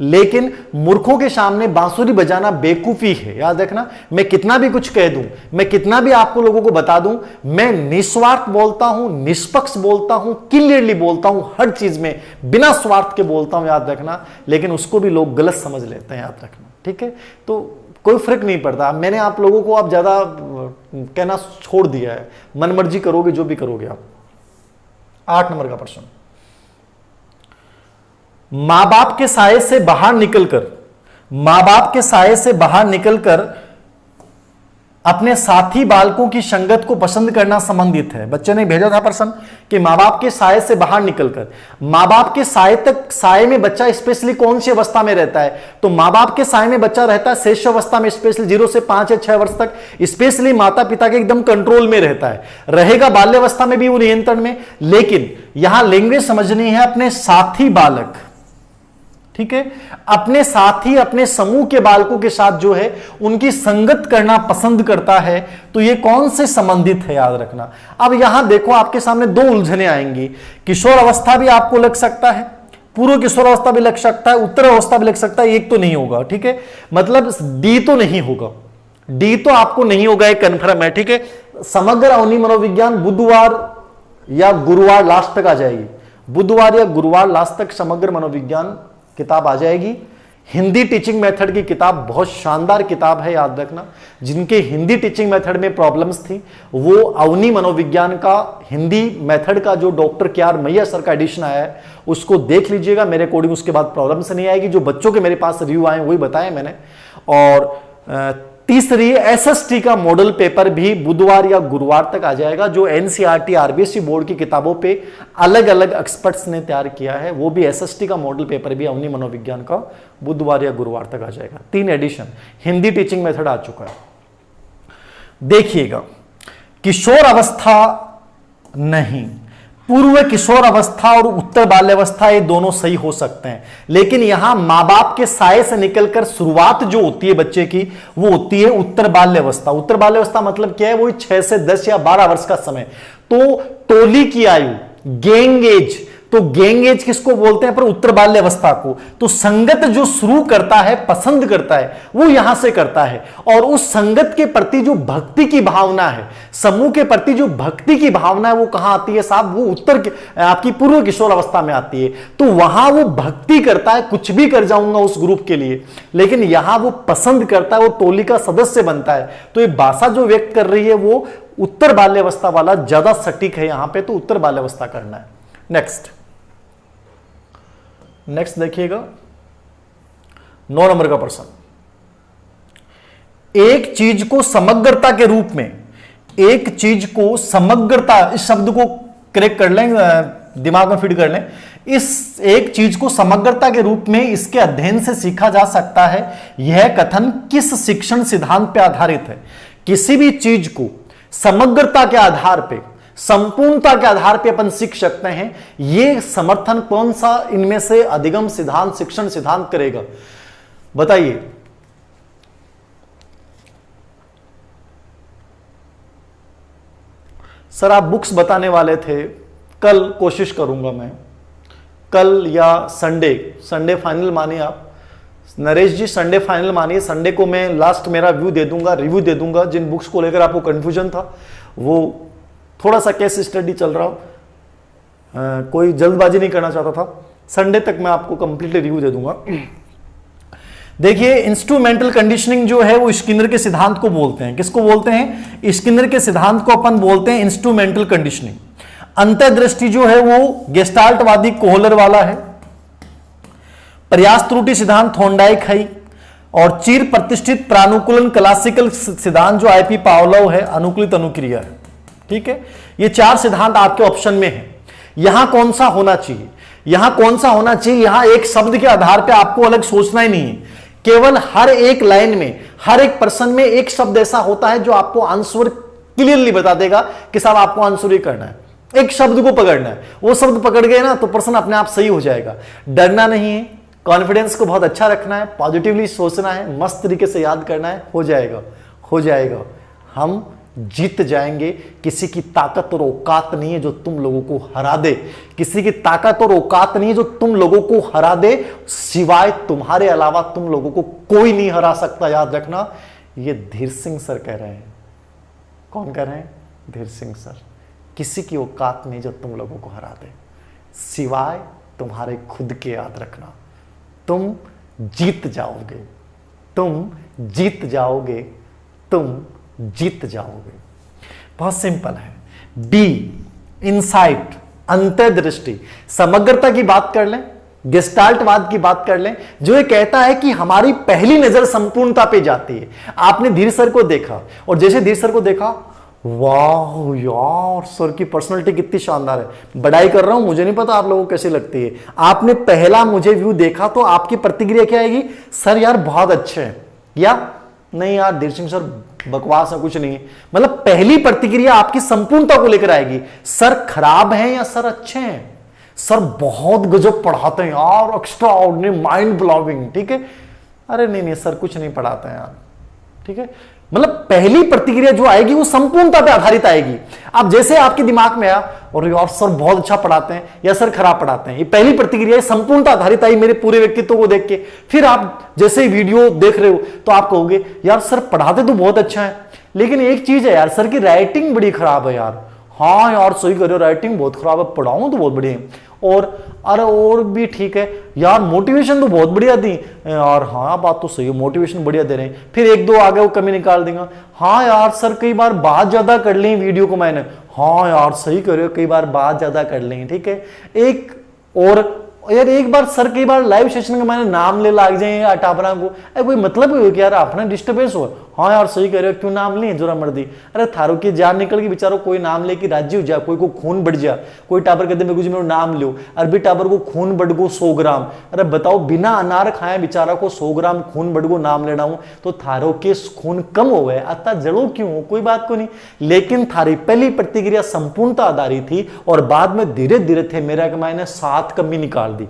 लेकिन मूर्खों के सामने बांसुरी बजाना बेवकूफी है। याद रखना, मैं कितना भी कुछ कह दूं, मैं कितना भी आपको लोगों को बता दूं, मैं निस्वार्थ बोलता हूं, निष्पक्ष बोलता हूं, क्लियरली बोलता हूं, हर चीज में बिना स्वार्थ के बोलता हूं, याद रखना। लेकिन उसको भी लोग गलत समझ लेते हैं, याद रखना, ठीक है। तो कोई फर्क नहीं पड़ता। मैंने आप लोगों को अब ज्यादा कहना छोड़ दिया है, मन मर्जी करोगे जो भी करोगे आप। 8 नंबर का प्रश्न, मां बाप के साये से बाहर निकलकर अपने साथी बालकों की संगत को पसंद करना संबंधित है। बच्चे ने भेजा था प्रश्न कि मां बाप के साये से बाहर निकलकर, मां बाप के साये में बच्चा स्पेशली कौन सी अवस्था में रहता है? तो मां बाप के साये में बच्चा रहता है शेष अवस्था में, स्पेशली 0 से 5 या 6 वर्ष तक, स्पेशली माता पिता के एकदम कंट्रोल में रहता है। रहेगा बाल्यावस्था में भी वो नियंत्रण में, लेकिन यहां लैंग्वेज समझनी है, अपने साथी बालक, ठीक है, अपने साथी, अपने समूह के बालकों के साथ जो है उनकी संगत करना पसंद करता है। तो ये कौन से संबंधित है, याद रखना। अब यहां देखो आपके सामने 2 उलझने आएंगी। किशोर अवस्था भी आपको लग सकता है, पूर्व किशोर अवस्था भी लग सकता है, उत्तर अवस्था भी लग सकता है, एक तो नहीं होगा, ठीक है। मतलब डी तो नहीं होगा, डी तो आपको नहीं होगा, एक कन्फर्म है, ठीक है। समग्र अवनी मनोविज्ञान बुधवार या गुरुवार लास्ट तक आ जाएगी, बुधवार या गुरुवार लास्ट तक समग्र मनोविज्ञान किताब आ जाएगी। हिंदी टीचिंग मेथड की किताब बहुत शानदार किताब है, याद रखना। जिनके हिंदी टीचिंग मेथड में प्रॉब्लम्स थी वो अवनी मनोविज्ञान का हिंदी मेथड का जो डॉक्टर के आर मैया सर का एडिशन आया है उसको देख लीजिएगा, मेरे अकॉर्डिंग उसके बाद प्रॉब्लम्स नहीं आएगी। जो बच्चों के मेरे पास रिव्यू आए वही बताया मैंने। और तीसरी एसएसटी का मॉडल पेपर भी बुधवार या गुरुवार तक आ जाएगा, जो एनसीईआरटी आरबीएसई बोर्ड की किताबों पे अलग अलग एक्सपर्ट्स ने तैयार किया है। वो भी एसएसटी का मॉडल पेपर भी अवनी मनोविज्ञान का बुधवार या गुरुवार तक आ जाएगा। 3 एडिशन हिंदी टीचिंग मेथड आ चुका है। देखिएगा, किशोर अवस्था नहीं, पूर्व किशोर अवस्था और उत्तर बाल्यावस्था ये दोनों सही हो सकते हैं, लेकिन यहां मां बाप के साये से निकलकर शुरुआत जो होती है बच्चे की वो होती है उत्तर बाल्यावस्था। उत्तर बाल्यावस्था मतलब क्या है? वो 6 से 10 या 12 वर्ष का समय। तो टोली की आयु, गैंग एज, तो गैंग एज किसको बोलते हैं? पर उत्तर बाल्यावस्था को। तो संगत जो शुरू करता है, पसंद करता है, वो यहां से करता है। और उस संगत के प्रति जो भक्ति की भावना है, समूह के प्रति जो भक्ति की भावना है, वो कहां आती है साहब? वो उत्तर आपकी पूर्व किशोर अवस्था में आती है। तो वहां वो भक्ति करता है, कुछ भी कर जाऊंगा उस ग्रुप के लिए, लेकिन यहां वो पसंद करता है, वो टोली का सदस्य बनता है। तो ये भाषा जो व्यक्त कर रही है वो उत्तर बाल्यावस्था वाला ज्यादा सटीक है यहां पे, तो उत्तर बाल्यावस्था करना है। नेक्स्ट देखिएगा, 9 नंबर का प्रश्न। एक चीज को समग्रता के रूप में, एक चीज को समग्रता, इस शब्द को करेक्ट कर लें, दिमाग में फिट कर लें। इस एक चीज को समग्रता के रूप में इसके अध्ययन से सीखा जा सकता है। यह कथन किस शिक्षण सिद्धांत पर आधारित है? किसी भी चीज को समग्रता के आधार पे, संपूर्णता के आधार पे अपन सीख सकते हैं। यह समर्थन कौन सा इनमें से अधिगम सिद्धांत, शिक्षण सिद्धांत करेगा? बताइए। सर आप बुक्स बताने वाले थे, कल कोशिश करूंगा मैं, कल या संडे फाइनल मानिए आप। नरेश जी संडे फाइनल मानिए, संडे को मैं लास्ट मेरा रिव्यू दे दूंगा। जिन बुक्स को लेकर आपको कंफ्यूजन था, वो थोड़ा सा केस स्टडी चल रहा हो, कोई जल्दबाजी नहीं करना चाहता था। संडे तक मैं आपको कंप्लीटली रिव्यू दे दूंगा। देखिए, इंस्ट्रूमेंटल कंडीशनिंग जो है वो स्किनर के सिद्धांत को बोलते हैं। किसको बोलते हैं? स्किनर के सिद्धांत को अपन बोलते हैं इंस्ट्रूमेंटल कंडीशनिंग। अंतर्दृष्टि जो है वो गेस्टाल्टवादी कोहलर वाला है। प्रयास त्रुटि सिद्धांत थॉर्नडाइक है। और चिर प्रतिष्ठित प्रानुकूलन क्लासिकल सिद्धांत जो आईपी पावलोव है, अनुकूलित अनुक्रिया है। ठीक है, ये 4 सिद्धांत आपके ऑप्शन में है। यहां कौन सा होना चाहिए, यहां कौन सा होना चाहिए, यहां एक शब्द के आधार पर आपको अलग सोचना ही नहीं है। केवल हर एक लाइन में, हर एक पर्सन में एक शब्द ऐसा होता है जो आपको आंसर क्लियरली बता देगा कि साहब आपको आंसर ही करना है। एक शब्द को पकड़ना है, वो शब्द पकड़ गए ना तो पर्सन अपने आप सही हो जाएगा। डरना नहीं है, कॉन्फिडेंस को बहुत अच्छा रखना है, पॉजिटिवली सोचना है, मस्त तरीके से याद करना है, हो जाएगा, हो जाएगा। हम जीत जाएंगे। किसी की ताकत और औकात नहीं है जो तुम लोगों को हरा दे, किसी की ताकत और औकात नहीं है जो तुम लोगों को हरा दे, सिवाय तुम्हारे अलावा तुम लोगों को कोई नहीं हरा सकता, याद रखना। ये धीर सिंह सर कह रहे हैं। कौन कह रहे हैं? धीर सिंह सर। किसी की औकात नहीं जो तुम लोगों को हरा दे, सिवाय तुम्हारे खुद के, याद रखना। तुम जीत जाओगे, तुम जीत जाओगे, तुम जीत जाओगे। बहुत सिंपल है। बी, इनसाइट, अंतर्दृष्टि, समग्रता की बात कर लें, गेस्टाल्टवाद की बात कर लें, जो ये कहता है कि हमारी पहली नजर संपूर्णता पे जाती है। आपने धीर सर को देखा और जैसे धीर सर को देखा, वाह यार सर की पर्सनालिटी कितनी शानदार है, बड़ाई कर रहा हूं, मुझे नहीं पता आप लोगों को कैसी लगती है। आपने पहला मुझे व्यू देखा तो आपकी प्रतिक्रिया क्या आएगी? सर यार बहुत अच्छे हैं, या नहीं यार धीर सिंह सर बकवास है, कुछ नहीं है। मतलब पहली प्रतिक्रिया आपकी संपूर्णता को लेकर आएगी। सर खराब हैं या सर अच्छे हैं? सर बहुत गजब पढ़ाते हैं यार, एक्स्ट्रा ऑर्डिनरी, माइंड ब्लोइंग, ठीक है। अरे नहीं नहीं सर कुछ नहीं पढ़ाते हैं यार, ठीक है। मतलब पहली प्रतिक्रिया जो आएगी वो संपूर्णता पे आधारित आएगी। अब जैसे आपके दिमाग में आया और यार सर बहुत अच्छा पढ़ाते हैं या सर खराब पढ़ाते हैं, ये पहली प्रतिक्रिया संपूर्णता आधारित आई मेरे पूरे व्यक्तित्व को देख के। फिर आप जैसे ही वीडियो देख रहे हो तो आप कहोगे यार सर पढ़ाते तो बहुत अच्छा है, लेकिन एक चीज है यार, सर की राइटिंग बड़ी खराब है यार। हाँ यार सही कर रहे हो, राइटिंग बहुत खराब है, पढ़ाऊं तो बहुत बढ़िया है। और अरे और भी ठीक है यार, मोटिवेशन तो बहुत बढ़िया दी यार। हाँ बात तो सही है, मोटिवेशन बढ़िया दे रहे हैं। फिर एक दो आगे वो कमी निकाल देगा। हाँ यार सर कई बार बात ज्यादा कर ली वीडियो को मैंने। हाँ यार सही कर रहे हो, कई बार बात ज्यादा कर ली, ठीक है। एक और यार एक बार सर कई बार लाइव सेशन का मैंने नाम ले लाग जाए टाबरा को, अरे कोई मतलब हो कि यार अपना डिस्टर्बेंस हो। हाँ यार सही कह रहे हो, क्यों नाम लिए जोरा मर्दी। अरे थारो की जान निकल के बेचारो, कोई नाम ले कि राज्य हो जा, कोई को खून बढ़ जा, कोई टाबर कहते मेरे को नाम लो, अरबी टाबर को खून बढ़ गो 100 ग्राम। अरे बताओ बिना अनार खाए बेचारा को 100 ग्राम खून बढ़ गो नाम लेना हूं तो थारो के खून कम हो गए, अतः जड़ो क्यों हो, कोई बात को नहीं। लेकिन थारी पहली प्रतिक्रिया संपूर्णता आधारित थी और बाद में धीरे धीरे थे मेरा कि मैंने 7 कमी निकाल दी।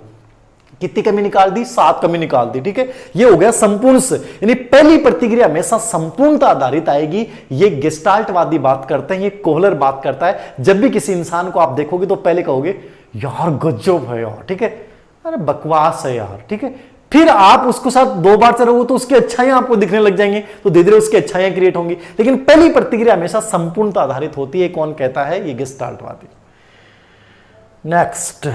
कितनी कमी निकाल दी? 7 कमी निकाल दी, ठीक है। ये हो गया संपूर्ण से, यानी पहली प्रतिक्रिया हमेशा संपूर्णता आधारित आएगी। ये गेस्टाल्टवादी बात करते हैं, ये कोहलर बात करता है। जब भी किसी इंसान को आप देखोगे तो पहले कहोगे यार गजब है यार, ठीक है, अरे बकवास है यार, ठीक है। फिर आप उसको साथ 2 बार चलोगे तो उसकी अच्छाइयां आपको दिखने लग जाएंगी, तो धीरे धीरे उसकी अच्छाइयां क्रिएट होंगी। लेकिन पहली प्रतिक्रिया हमेशा संपूर्णता आधारित होती है। कौन कहता है? ये गेस्टाल्टवादी। नेक्स्ट,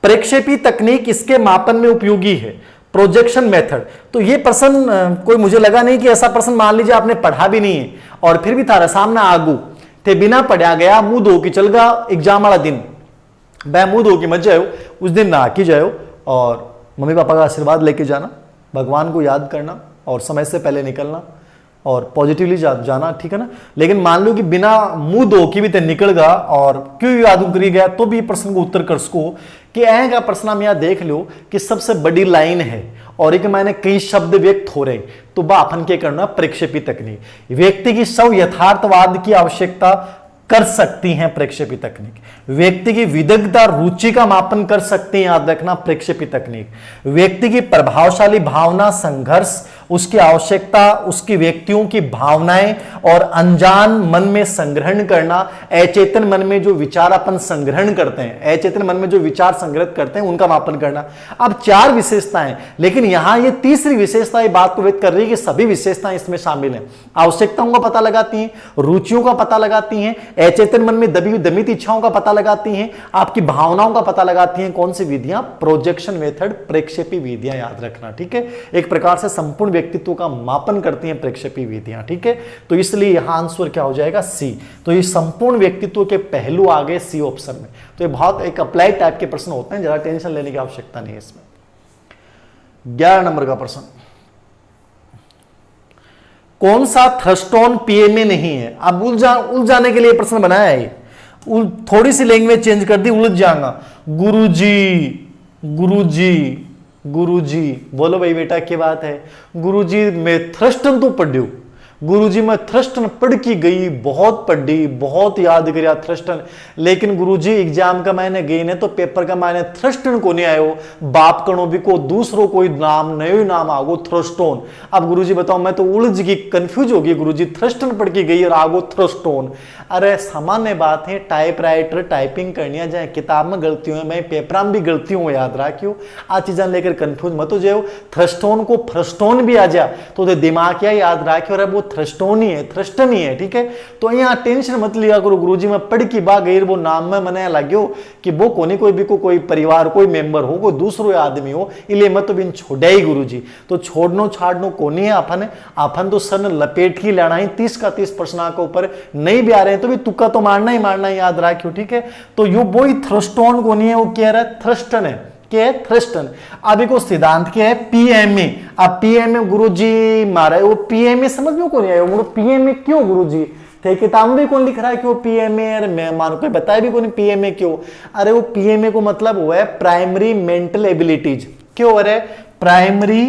प्रक्षेपी तकनीक इसके मापन में उपयोगी है, प्रोजेक्शन मेथड। तो ये प्रश्न कोई मुझे लगा नहीं कि ऐसा प्रश्न, मान लीजिए आपने पढ़ा भी नहीं है और फिर भी थारा सामने आगू थे, बिना पढ़ा गया मुंह धो के चल गया एग्जाम वाला दिन, वह मुंह धो के मत जाओ, उस दिन नहा के जाओ और मम्मी पापा का आशीर्वाद लेके जाना, भगवान को याद करना और समय से पहले निकलना और पॉजिटिवली जाना, ठीक है ना। लेकिन मान लो कि बिना मुंह धो के भी ते निकल गया और क्यों याद करी गया, तो भी प्रश्न को उत्तर कर सको कि ऐ का प्रश्न हम यहां देख लो कि सबसे बड़ी लाइन है और एक मैंने कई शब्द व्यक्त हो रहे, तो बाफन के करना प्रक्षेपी तकनीक। व्यक्ति की स्व यथार्थवाद की आवश्यकता कर सकती हैं प्रक्षेपी तकनीक। व्यक्ति की विदग्धता रुचि का मापन कर सकती है, याद रखना, प्रक्षेपी तकनीक। व्यक्ति की प्रभावशाली भावना संघर्ष, उसकी आवश्यकता, उसकी व्यक्तियों की भावनाएं और अनजान मन में संग्रहण करना, अचेतन मन में जो विचार अपन संग्रहण करते हैं, अचेतन मन में जो विचार संग्रहित करते हैं उनका मापन करना। अब 4 विशेषताएं, लेकिन यहां ये तीसरी विशेषता ये बात को व्यक्त कर रही है कि सभी विशेषताएं इसमें शामिल हैं। आवश्यकताओं का पता लगाती हैं, रुचियों का पता लगाती हैं, अचेतन मन में दबी हुई दमित इच्छाओं का पता लगाती हैं, आपकी भावनाओं का पता लगाती हैं। कौन सी विधियां? प्रोजेक्शन मेथड, प्रक्षेपी विधियां, याद रखना, ठीक है। एक प्रकार से संपूर्ण व्यक्तित्व का मापन करती हैं प्रक्षेपी विधियां, ठीक है। तो इसलिए यहां आंसर क्या हो जाएगा? सी। तो ये संपूर्ण व्यक्तित्व के पहलू आ गए सी ऑप्शन में। तो ये बहुत एक अप्लाइड टाइप के प्रश्न होते हैं, ज्यादा टेंशन लेने की आवश्यकता नहीं है इसमें। 11 नंबर का प्रश्न, कौन सा थ्रस्ट ऑन पीए में नहीं है? अब उलझाने के लिए प्रश्न बनाया है, थोड़ी सी लैंग्वेज चेंज कर दी, उलझ जाऊंगा। गुरुजी, गुरुजी, गुरुजी, बोलो भाई बेटा क्या बात है? गुरुजी मैं थ्रस्टन तो पढ़ू, गुरुजी मैं थ्रस्टन पढ़ की गई, बहुत पढ़ी, बहुत याद करिया थ्रस्टन, लेकिन गुरुजी एग्जाम का मैंने गई ने तो पेपर का मैंने थ्रस्टन को नहीं आयो, बाप कणो भी को दूसरो कोई नाम नयो नाम आगो थ्रस्टोन। अब गुरुजी बताओ मैं तो उलझ गई, कंफ्यूज हो गई, गुरुजी थ्रस्टन पढ़ की गई और आगो थ्रस्टोन। अरे सामान्य बात है, टाइपराइटर टाइपिंग करनी जाए, किताब में गलती हो मैं पेपर में भी गलती हूँ, याद रखियो। आ चीजें लेकर कंफ्यूज मत हो जाओ। थ्रस्टोन को फ्रस्टोन भी आ जा तो दिमाग क्या याद रखियो, अरे वो थ्रस्टोन ही है, थ्रस्टन ही है, ठीक है। तो यहाँ टेंशन मत लिया करो, गुरुजी मैं पढ़ की बा गई, वो नाम में मने लग्यो कि वो कोनी कोई भी कोई परिवार कोई मेंबर हो, कोई दूसरो आदमी हो, इसलिए मैं तो बिन छोड़ा ही गुरुजी। तो छोड़नो छाड़नो कोनी है अपन तो सन लपेट ही लेना ही 30 का 30 प्रश्न के ऊपर नहीं भी आ रहे हैं तो भी तुक्का तो मारना ही मारना, याद रखियो, ठीक है। तो यो वही थ्रस्टोन कोनी है, वो कह रहा है थ्रस्टन है, क्या है? थ्रस्टन। अभी को सिद्धांत क्या है? पीएमए। अब पीएमए गुरुजी मारा है, वो पीएमए समझ में कौन आया? वो पीएमए क्यों गुरुजी? थे किताब में भी कौन लिख रहा है कि वो पीएमए? अरे मैं मानो कोई बताया भी कौन पीएमए क्यों? अरे वो पीएमए को मतलब हुआ है प्राइमरी मेंटल एबिलिटीज। क्यों? अरे प्राइमरी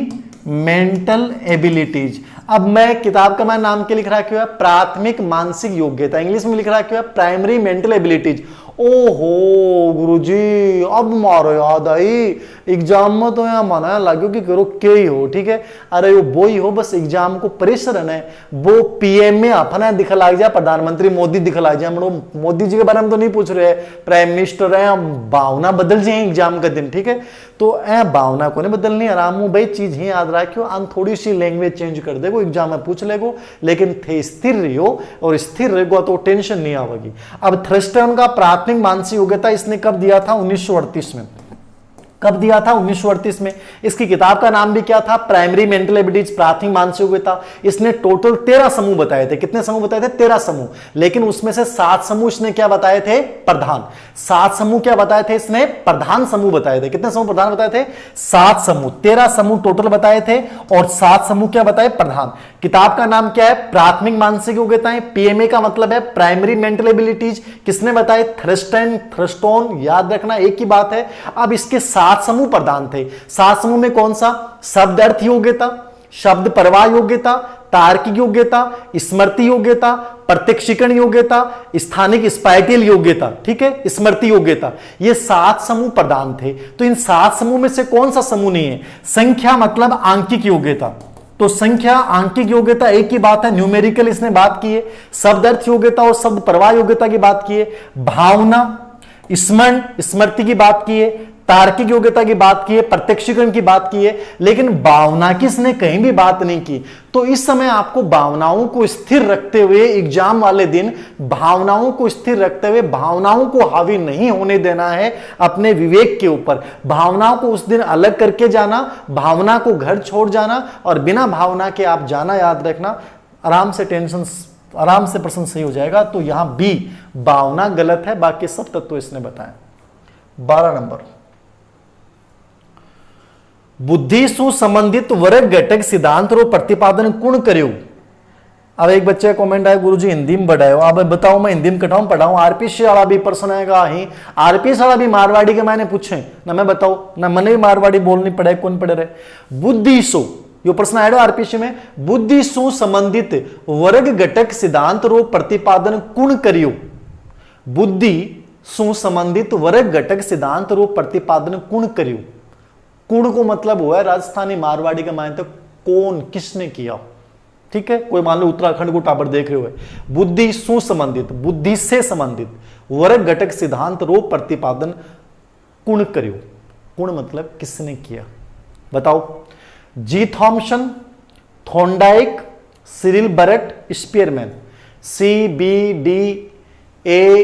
मेंटल एबिलिटीज। अब मैं किताब का मैं नाम क्या लिख रहा क्यों है? प्राथमिक मानसिक योग्यता। इंग्लिश में लिख रहा क्यों है? Primary mental abilities. ओहो गुरुजी अब मारो याद आई, एग्जाम में तो यहाँ मना लगे कि करो क्या ही हो, ठीक है। अरे वो ही हो, बस एग्जाम को प्रेशर है, वो पीएम में अपना दिखा लग जाए, प्रधानमंत्री मोदी दिखा लग जाए। मोदी जी के बारे में तो नहीं पूछ रहे, प्राइम मिनिस्टर है, भावना बदल जाए एग्जाम का दिन, ठीक है। तो ए भावना को नहीं बदलनी, आराम हो भाई, चीज ही याद रखियो, अन थोड़ी सी लैंग्वेज चेंज कर देगो, एग्जाम में पूछ लेगो, लेकिन थे स्थिर रहियो, और स्थिर रहेगो तो टेंशन नहीं आवेगी। अब थ्रस्टन का प्राथमिक मानसिक योग्यता इसने कब दिया था? 1938 में। कब दिया था? 1938 में। इसकी किताब का नाम भी क्या था? प्राइमरी मेंटल एबिलिटीज, प्राथमिक मानसिक योग्यता। इसने टोटल 13 समूह बताए थे। कितने समूह बताए थे? 13 समूह। लेकिन उसमें से 7 समूह इसने क्या बताए थे? प्रधान। 7 समूह क्या बताए थे इसने? प्रधान समूह बताए थे। कितने समूह प्रधान बताए थे? 7 समूह। 13 समूह टोटल बताए थे और 7 समूह क्या बताए? प्रधान। किताब का नाम क्या है? प्राथमिक मानसिक योग्यताएं। पीएमए का मतलब है प्राइमरी मेंटल एबिलिटीज। किसने बताए? थ्रस्टन, थ्रस्टोन। याद रखना एक ही बात है। अब इसके 7 समूह प्रधान थे। 7 समूह में कौन सा? शब्द अर्थ योग्यता, शब्द प्रवाह योग्यता, तार्किक योग्यता, स्मृति योग्यता, प्रत्यक्षीकरण योग्यता, स्थानिक स्पाइटियल योग्यता, ठीक है, स्मृति योग्यता। ये 7 समूह प्रधान थे। तो इन 7 समूह में से कौन सा समूह नहीं है? संख्या मतलब आंकिक योग्यता। तो संख्या आंकिक योग्यता एक ही बात है, न्यूमेरिकल इसने बात की है। शब्द अर्थ योग्यता और शब्द प्रवाह योग्यता की बात की है। भावना, स्मरण, स्मृति की बात की है। तार्किक योग्यता की बात की है, प्रत्यक्षीकरण की बात की है, लेकिन भावना की इसने कहीं भी बात नहीं की। तो इस समय आपको भावनाओं को स्थिर रखते हुए एग्जाम वाले दिन भावनाओं को स्थिर रखते हुए भावनाओं को हावी नहीं होने देना है अपने विवेक के ऊपर। भावनाओं को उस दिन अलग करके जाना, भावना को घर छोड़ जाना और बिना भावना के आप जाना, याद रखना। आराम से टेंशन, आराम से प्रश्न सही हो जाएगा। तो यहां बी भावना गलत है, बाकी सब तत्व इसने बताया। 12 नंबर, बुद्धि सु संबंधित वर्ग घटक सिद्धांत रो प्रतिपादन कुण कर्यो। अब एक बच्चे का कमेंट आया, गुरुजी हिंदी में बढ़ाओ। अब बताओ मैं हिंदी में कटाऊं पढ़ाऊं? आरपीसी वाला भी प्रश्न आएगा ही, आरपीसी वाला भी मारवाड़ी के मैंने पूछे ना, मैं बताओ ना, मैंने भी मारवाड़ी बोलनी पड़े, कौन पढ़े रहे। बुद्धि सु यो प्रश्न आया आरपीसी में, बुद्धि सु संबंधित वर्ग घटक सिद्धांत रो प्रतिपादन कुण कर्यो। बुद्धि सु संबंधित वर्ग घटक सिद्धांत रो प्रतिपादन कुण कर्यो। कुण को मतलब हुआ है राजस्थानी मारवाड़ी का मायने तो कौन, किसने किया, ठीक है। कोई मान लो उत्तराखंड को टावर देख रहे हो, बुद्धि सुसंबंधित, बुद्धि से संबंधित वर्ग घटक सिद्धांत रो प्रतिपादन कुण कर्यो। कुण मतलब किसने किया, बताओ। G Thomson, Thorndike, Cyril Burt, Spearman. C B D A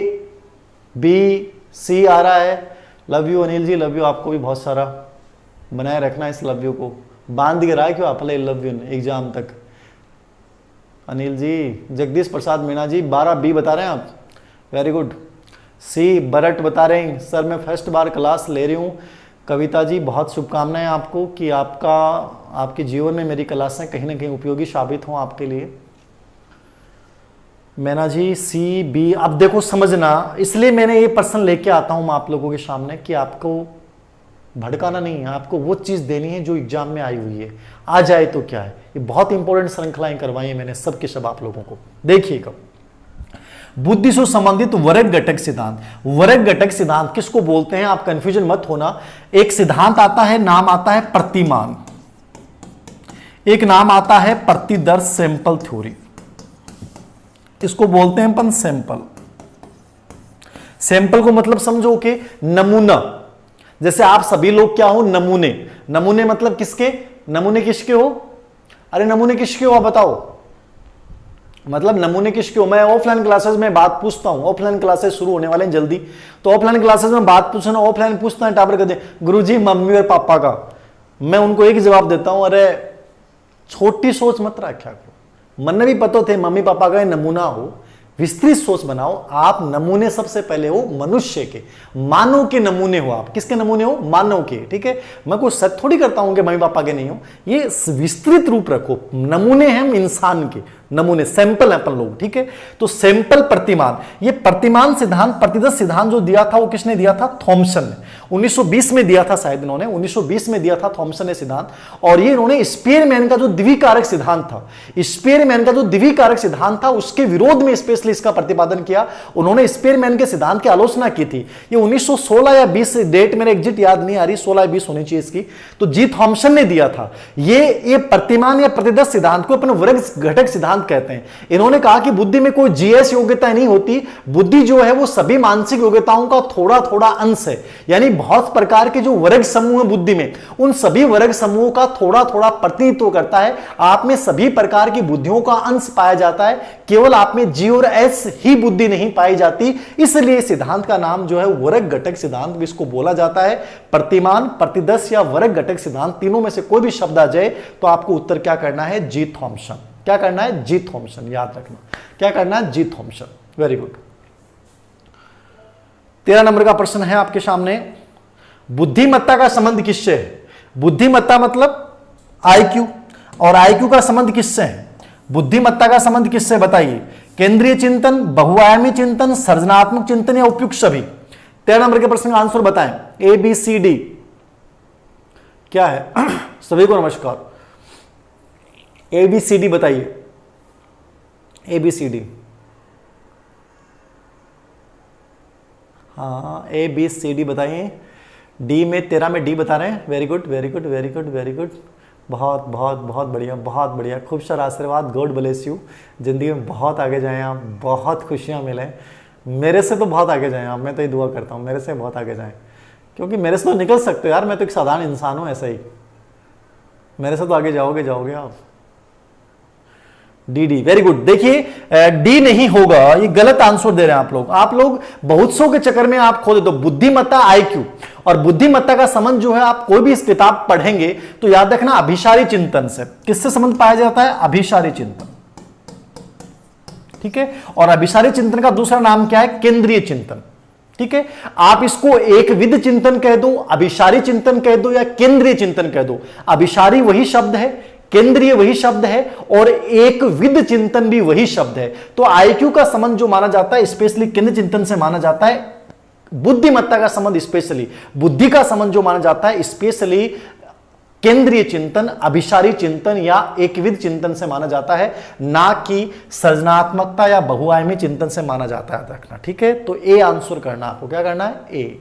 B C आ रहा है। Love you Anil ji, love you. आपको भी बहुत सारा बनाए रखना इस लव यू को, बांध के रहा है क्यों आप लव यू एग्जाम तक। अनिल जी, जगदीश प्रसाद मीणा जी 12 बी बता रहे हैं आप, वेरी गुड। सी बरट बता रहे हैं, सर मैं फर्स्ट बार क्लास ले रही हूँ। कविता जी बहुत शुभकामनाएं आपको कि आपके जीवन में मेरी क्लासें कहीं ना कहीं उपयोगी साबित हों आपके लिए। मैना जी सी बी। अब देखो समझना, इसलिए मैंने ये प्रश्न लेके आता हूं आप लोगों के सामने कि आपको भड़काना नहीं है, आपको वो चीज देनी है जो एग्जाम में आई हुई है। आ जाए तो क्या है, ये बहुत इंपॉर्टेंट श्रृंखलाएं करवाई है मैंने सब के सब आप लोगों को। देखिएगा, बुद्धि से संबंधित वर्ग घटक सिद्धांत। वर्ग घटक सिद्धांत किसको बोलते हैं, आप कंफ्यूजन मत होना। एक सिद्धांत आता है, नाम आता है प्रतिमान, एक नाम आता है प्रतिदर्श सैंपल थ्योरी। इसको बोलते हैं अपन सैंपल। सैंपल को मतलब समझो कि नमूना। जैसे आप सभी लोग क्या हो, नमूने। नमूने मतलब किसके, नमूने किसके हो, अरे नमूने किसके हो आप बताओ, मतलब नमूने किसके हो। मैं ऑफलाइन क्लासेस में बात पूछता हूं, ऑफलाइन क्लासेस शुरू होने वाले हैं जल्दी, तो ऑफलाइन क्लासेस में बात पूछना, ऑफलाइन पूछता है टापर कहते हैं गुरुजी मम्मी और पापा का। मैं उनको एक जवाब देता हूं, अरे छोटी सोच मत रखा करो, मन में भी पता थे मम्मी पापा का नमूना हो, विस्तृत सोच बनाओ। आप नमूने सबसे पहले हो मनुष्य के, मानव के नमूने हो। आप किसके नमूने हो, मानव के, ठीक है। मैं कोई सच थोड़ी करता हूं कि मम्मी पापा के नहीं हो, ये विस्तृत रूप रखो। नमूने हैं हम इंसान के, नमूने सैंपल है अपन लोग, ठीक है। तो सैंपल प्रतिमान, ये प्रतिमान सिद्धांत, प्रतिदर्श सिद्धांत जो दिया था वो किसने दिया था, थॉमसन ने। 1920 में दिया था शायद इन्होंने, 1920 में दिया था थॉमसन ने सिद्धांत। और ये इन्होंने स्पीयरमैन का जो द्विकारक सिद्धांत था, स्पीयरमैन का जो द्विकारक सिद्धांत था उसके विरोध में स्पेशली इसका प्रतिपादन किया। उन्होंने स्पीयरमैन के सिद्धांत की आलोचना की थी। ये 1916 या 20 डेट मेरे एग्जिट याद नहीं आ रही, 16 या 20 होनी चाहिए इसकी। तो जी थॉमसन ने दिया था ये प्रतिमान या प्रतिदर्श सिद्धांत को अपन वर्ग घटक सिद्धांत कहते हैं। इन्होंने कहा कि बुद्धि में कोई जीएस योग्यता नहीं होती, बुद्धि जो है वो सभी मानसिक योग्यताओं का थोड़ा थोड़ा अंश है। यानी बहुत प्रकार के जो वर्ग समूह है बुद्धि में, उन सभी वर्ग समूहों का थोड़ा थोड़ा प्रतिनिधित्व करता है। आप में सभी प्रकार की बुद्धियों का अंश पाया जाता है, केवल आप में जी और एस ही बुद्धि नहीं पाई जाती। इसलिए सिद्धांत का नाम जो है वर्ग घटक सिद्धांत इसको बोला जाता है। प्रतिमान, प्रतिदर्श या वर्ग घटक सिद्धांत, तीनों में से कोई भी शब्द आ जाए तो आपको उत्तर क्या करना है, जी थॉमसन। क्या करना है, जी थॉमसन, याद रखना क्या करना है, जी थॉमसन। Very good. 13 नंबर का प्रश्न है आपके सामने, बुद्धिमत्ता का संबंध किससे है। बुद्धिमत्ता मतलब आईक्यू, और आईक्यू का संबंध किससे है, बुद्धिमत्ता का संबंध किससे बताइए। केंद्रीय चिंतन, बहुआयामी चिंतन, सृजनात्मक चिंतन या उपयुक्त सभी। 13 नंबर के प्रश्न का आंसर बताएं, ए बी सी डी क्या है। सभी को नमस्कार। ए बी सी डी बताइए, ए बी सी डी। हाँ ए बी सी डी बताइए। डी में 13 में डी बता रहे हैं। Very good very good very good very good, बहुत बहुत बहुत बढ़िया बहुत बढ़िया, खूब सारा आशीर्वाद, गॉड ब्लेस यू। जिंदगी में बहुत आगे जाएं आप, बहुत खुशियां मिलें, मेरे से तो बहुत आगे जाएं आप। मैं तो ये दुआ करता हूँ मेरे से बहुत आगे जाएं, क्योंकि मेरे से तो निकल सकते हो यार, मैं तो एक साधारण इंसान हूँ ऐसा ही, मेरे से तो आगे जाओगे जाओगे आप। D D very good. देखिए डी नहीं होगा, ये गलत आंसर दे रहे हैं आप लोग। आप लोग बहुत सौ के चक्कर में आप खो देते हो। बुद्धिमत्ता आईक्यू और बुद्धिमत्ता का संबंध जो है, आप कोई भी इस किताब पढ़ेंगे तो याद रखना अभिसारी चिंतन से। किससे संबंध पाया जाता है, अभिसारी चिंतन, ठीक है। और अभिसारी चिंतन का दूसरा नाम क्या है, केंद्रीय चिंतन, ठीक है। आप इसको एक विद चिंतन कह दो, अभिसारी चिंतन कह दो या केंद्रीय चिंतन कह दो। अभिसारी वही शब्द है, केंद्रीय वही शब्द है और एक विद चिंतन भी वही शब्द है। तो आईक्यू का संबंध जो माना जाता है स्पेशली केंद्रीय चिंतन से माना जाता है। बुद्धिमत्ता का संबंध स्पेशली बुद्धि का संबंध जो माना जाता है स्पेशली केंद्रीय चिंतन, अभिसारी चिंतन या एकविद चिंतन से माना जाता है, ना कि सृजनात्मकता या बहुआयामी चिंतन से माना जाता है, रखना, ठीक है। तो ए आंसर करना, आपको क्या करना है, ए।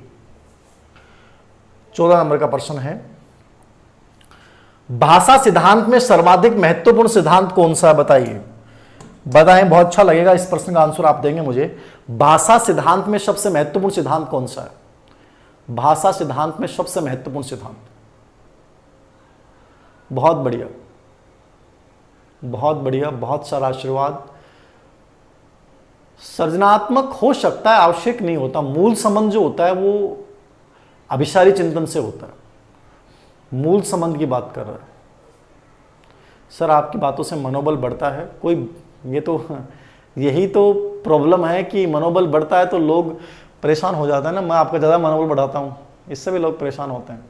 14 नंबर का प्रश्न है, भाषा सिद्धांत में सर्वाधिक महत्वपूर्ण सिद्धांत कौन सा है बताइए। बताएं, बहुत अच्छा लगेगा इस प्रश्न का आंसर आप देंगे मुझे। भाषा सिद्धांत में सबसे महत्वपूर्ण सिद्धांत कौन सा है, भाषा सिद्धांत में सबसे महत्वपूर्ण सिद्धांत। बहुत बढ़िया बहुत बढ़िया, बहुत सारा आशीर्वाद। सृजनात्मक हो सकता है, आवश्यक नहीं होता। मूल संबंध जो होता है वो अभिसारी चिंतन से होता है, मूल संबंध की बात कर रहा है। सर आपकी बातों से मनोबल बढ़ता है, कोई ये तो यही तो प्रॉब्लम है कि मनोबल बढ़ता है तो लोग परेशान हो जाते हैं ना। मैं आपका ज़्यादा मनोबल बढ़ाता हूँ, इससे भी लोग परेशान होते हैं।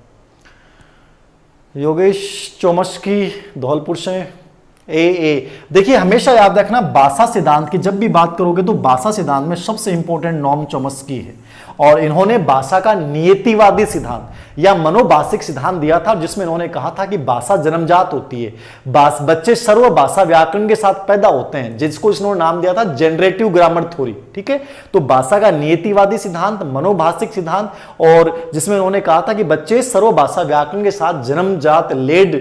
योगेश चौमस्की धौलपुर से, ए। देखिए हमेशा याद रखना, भाषा सिद्धांत की जब भी बात करोगे तो भाषा सिद्धांत में सबसे इंपॉर्टेंट नॉम चॉम्स्की है, और इन्होंने भाषा का नियतिवादी सिद्धांत या मनोभाषिक सिद्धांत दिया था, जिसमें इन्होंने कहा था कि भाषा जन्मजात होती है, बच्चे सर्व भाषा व्याकरण के साथ पैदा होते हैं, जिसको इन्होंने नाम दिया था जनरेटिव ग्रामर थ्योरी। ठीक है, तो भाषा का नियतिवादी सिद्धांत, मनोभाषिक सिद्धांत, और जिसमें उन्होंने कहा था कि बच्चे सर्व भाषा व्याकरण के साथ जन्मजात लेड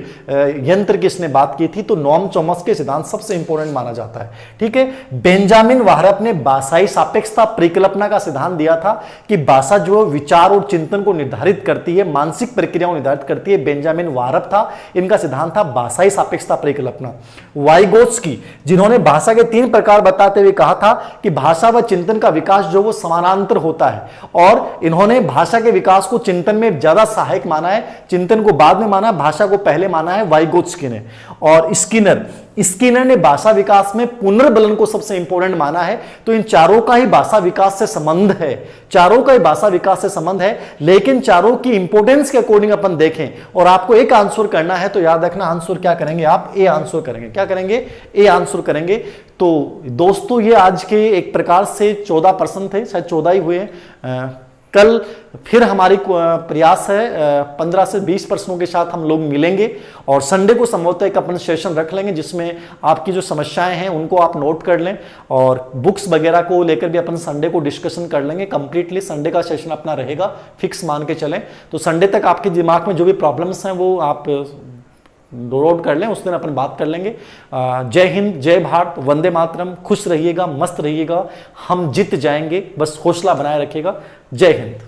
यंत्र की इसने बात की थी, तो नॉम चॉम्स्की सिद्धांत सबसे इंपॉर्टेंट माना जाता है। ठीक है, बेंजामिन वाहरप ने भाषाई सापेक्षता परिकल्पना का सिद्धांत दिया था कि भाषा जो विचार और चिंतन को निर्धारित करती है, मानसिक प्रक्रियाओं निर्धारित करती है। बेंजामिन वाहरप था, इनका सिद्धांत था भाषाई सापेक्षता परिकल्पना। वाइगोत्स्की, जिन्होंने भाषा के 3 प्रकार बताते हुए कहा था कि भाषा व चिंतन का विकास जो वो समानांतर होता है, और इन्होंने भाषा के विकास को चिंतन में ज्यादा सहायक माना है, चिंतन को बाद में माना, भाषा को पहले माना है वाइगोत्स्की ने। और स्किनर ने भाषा विकास में पुनर्बलन को सबसे इंपॉर्टेंट माना है। तो इन चारों का ही भाषा विकास से संबंध है, चारों का ही भाषा विकास से संबंध है, लेकिन चारों की इंपॉर्टेंस के अकॉर्डिंग अपन देखें और आपको एक आंसर करना है, तो याद रखना आंसर क्या करेंगे आप, ए आंसर करेंगे। क्या करेंगे, ए आंसर करेंगे। तो दोस्तों ये आज के एक प्रकार से 14 प्रश्न थे, शायद 14 ही हुए। कल फिर हमारी प्रयास है 15 से 20 प्रश्नों के साथ हम लोग मिलेंगे, और संडे को संभवतः एक अपन सेशन रख लेंगे जिसमें आपकी जो समस्याएं हैं उनको आप नोट कर लें, और बुक्स वगैरह को लेकर भी अपन संडे को डिस्कशन कर लेंगे। कंप्लीटली संडे का सेशन अपना रहेगा, फिक्स मान के चलें। तो संडे तक आपके दिमाग में जो भी प्रॉब्लम्स हैं वो आप नोट कर लें, उस दिन अपन बात कर लेंगे। जय हिंद, जय भारत, वंदे मातरम। खुश रहिएगा, मस्त रहिएगा, हम जीत जाएंगे, बस हौसला बनाए रखिएगा। जय हिंद।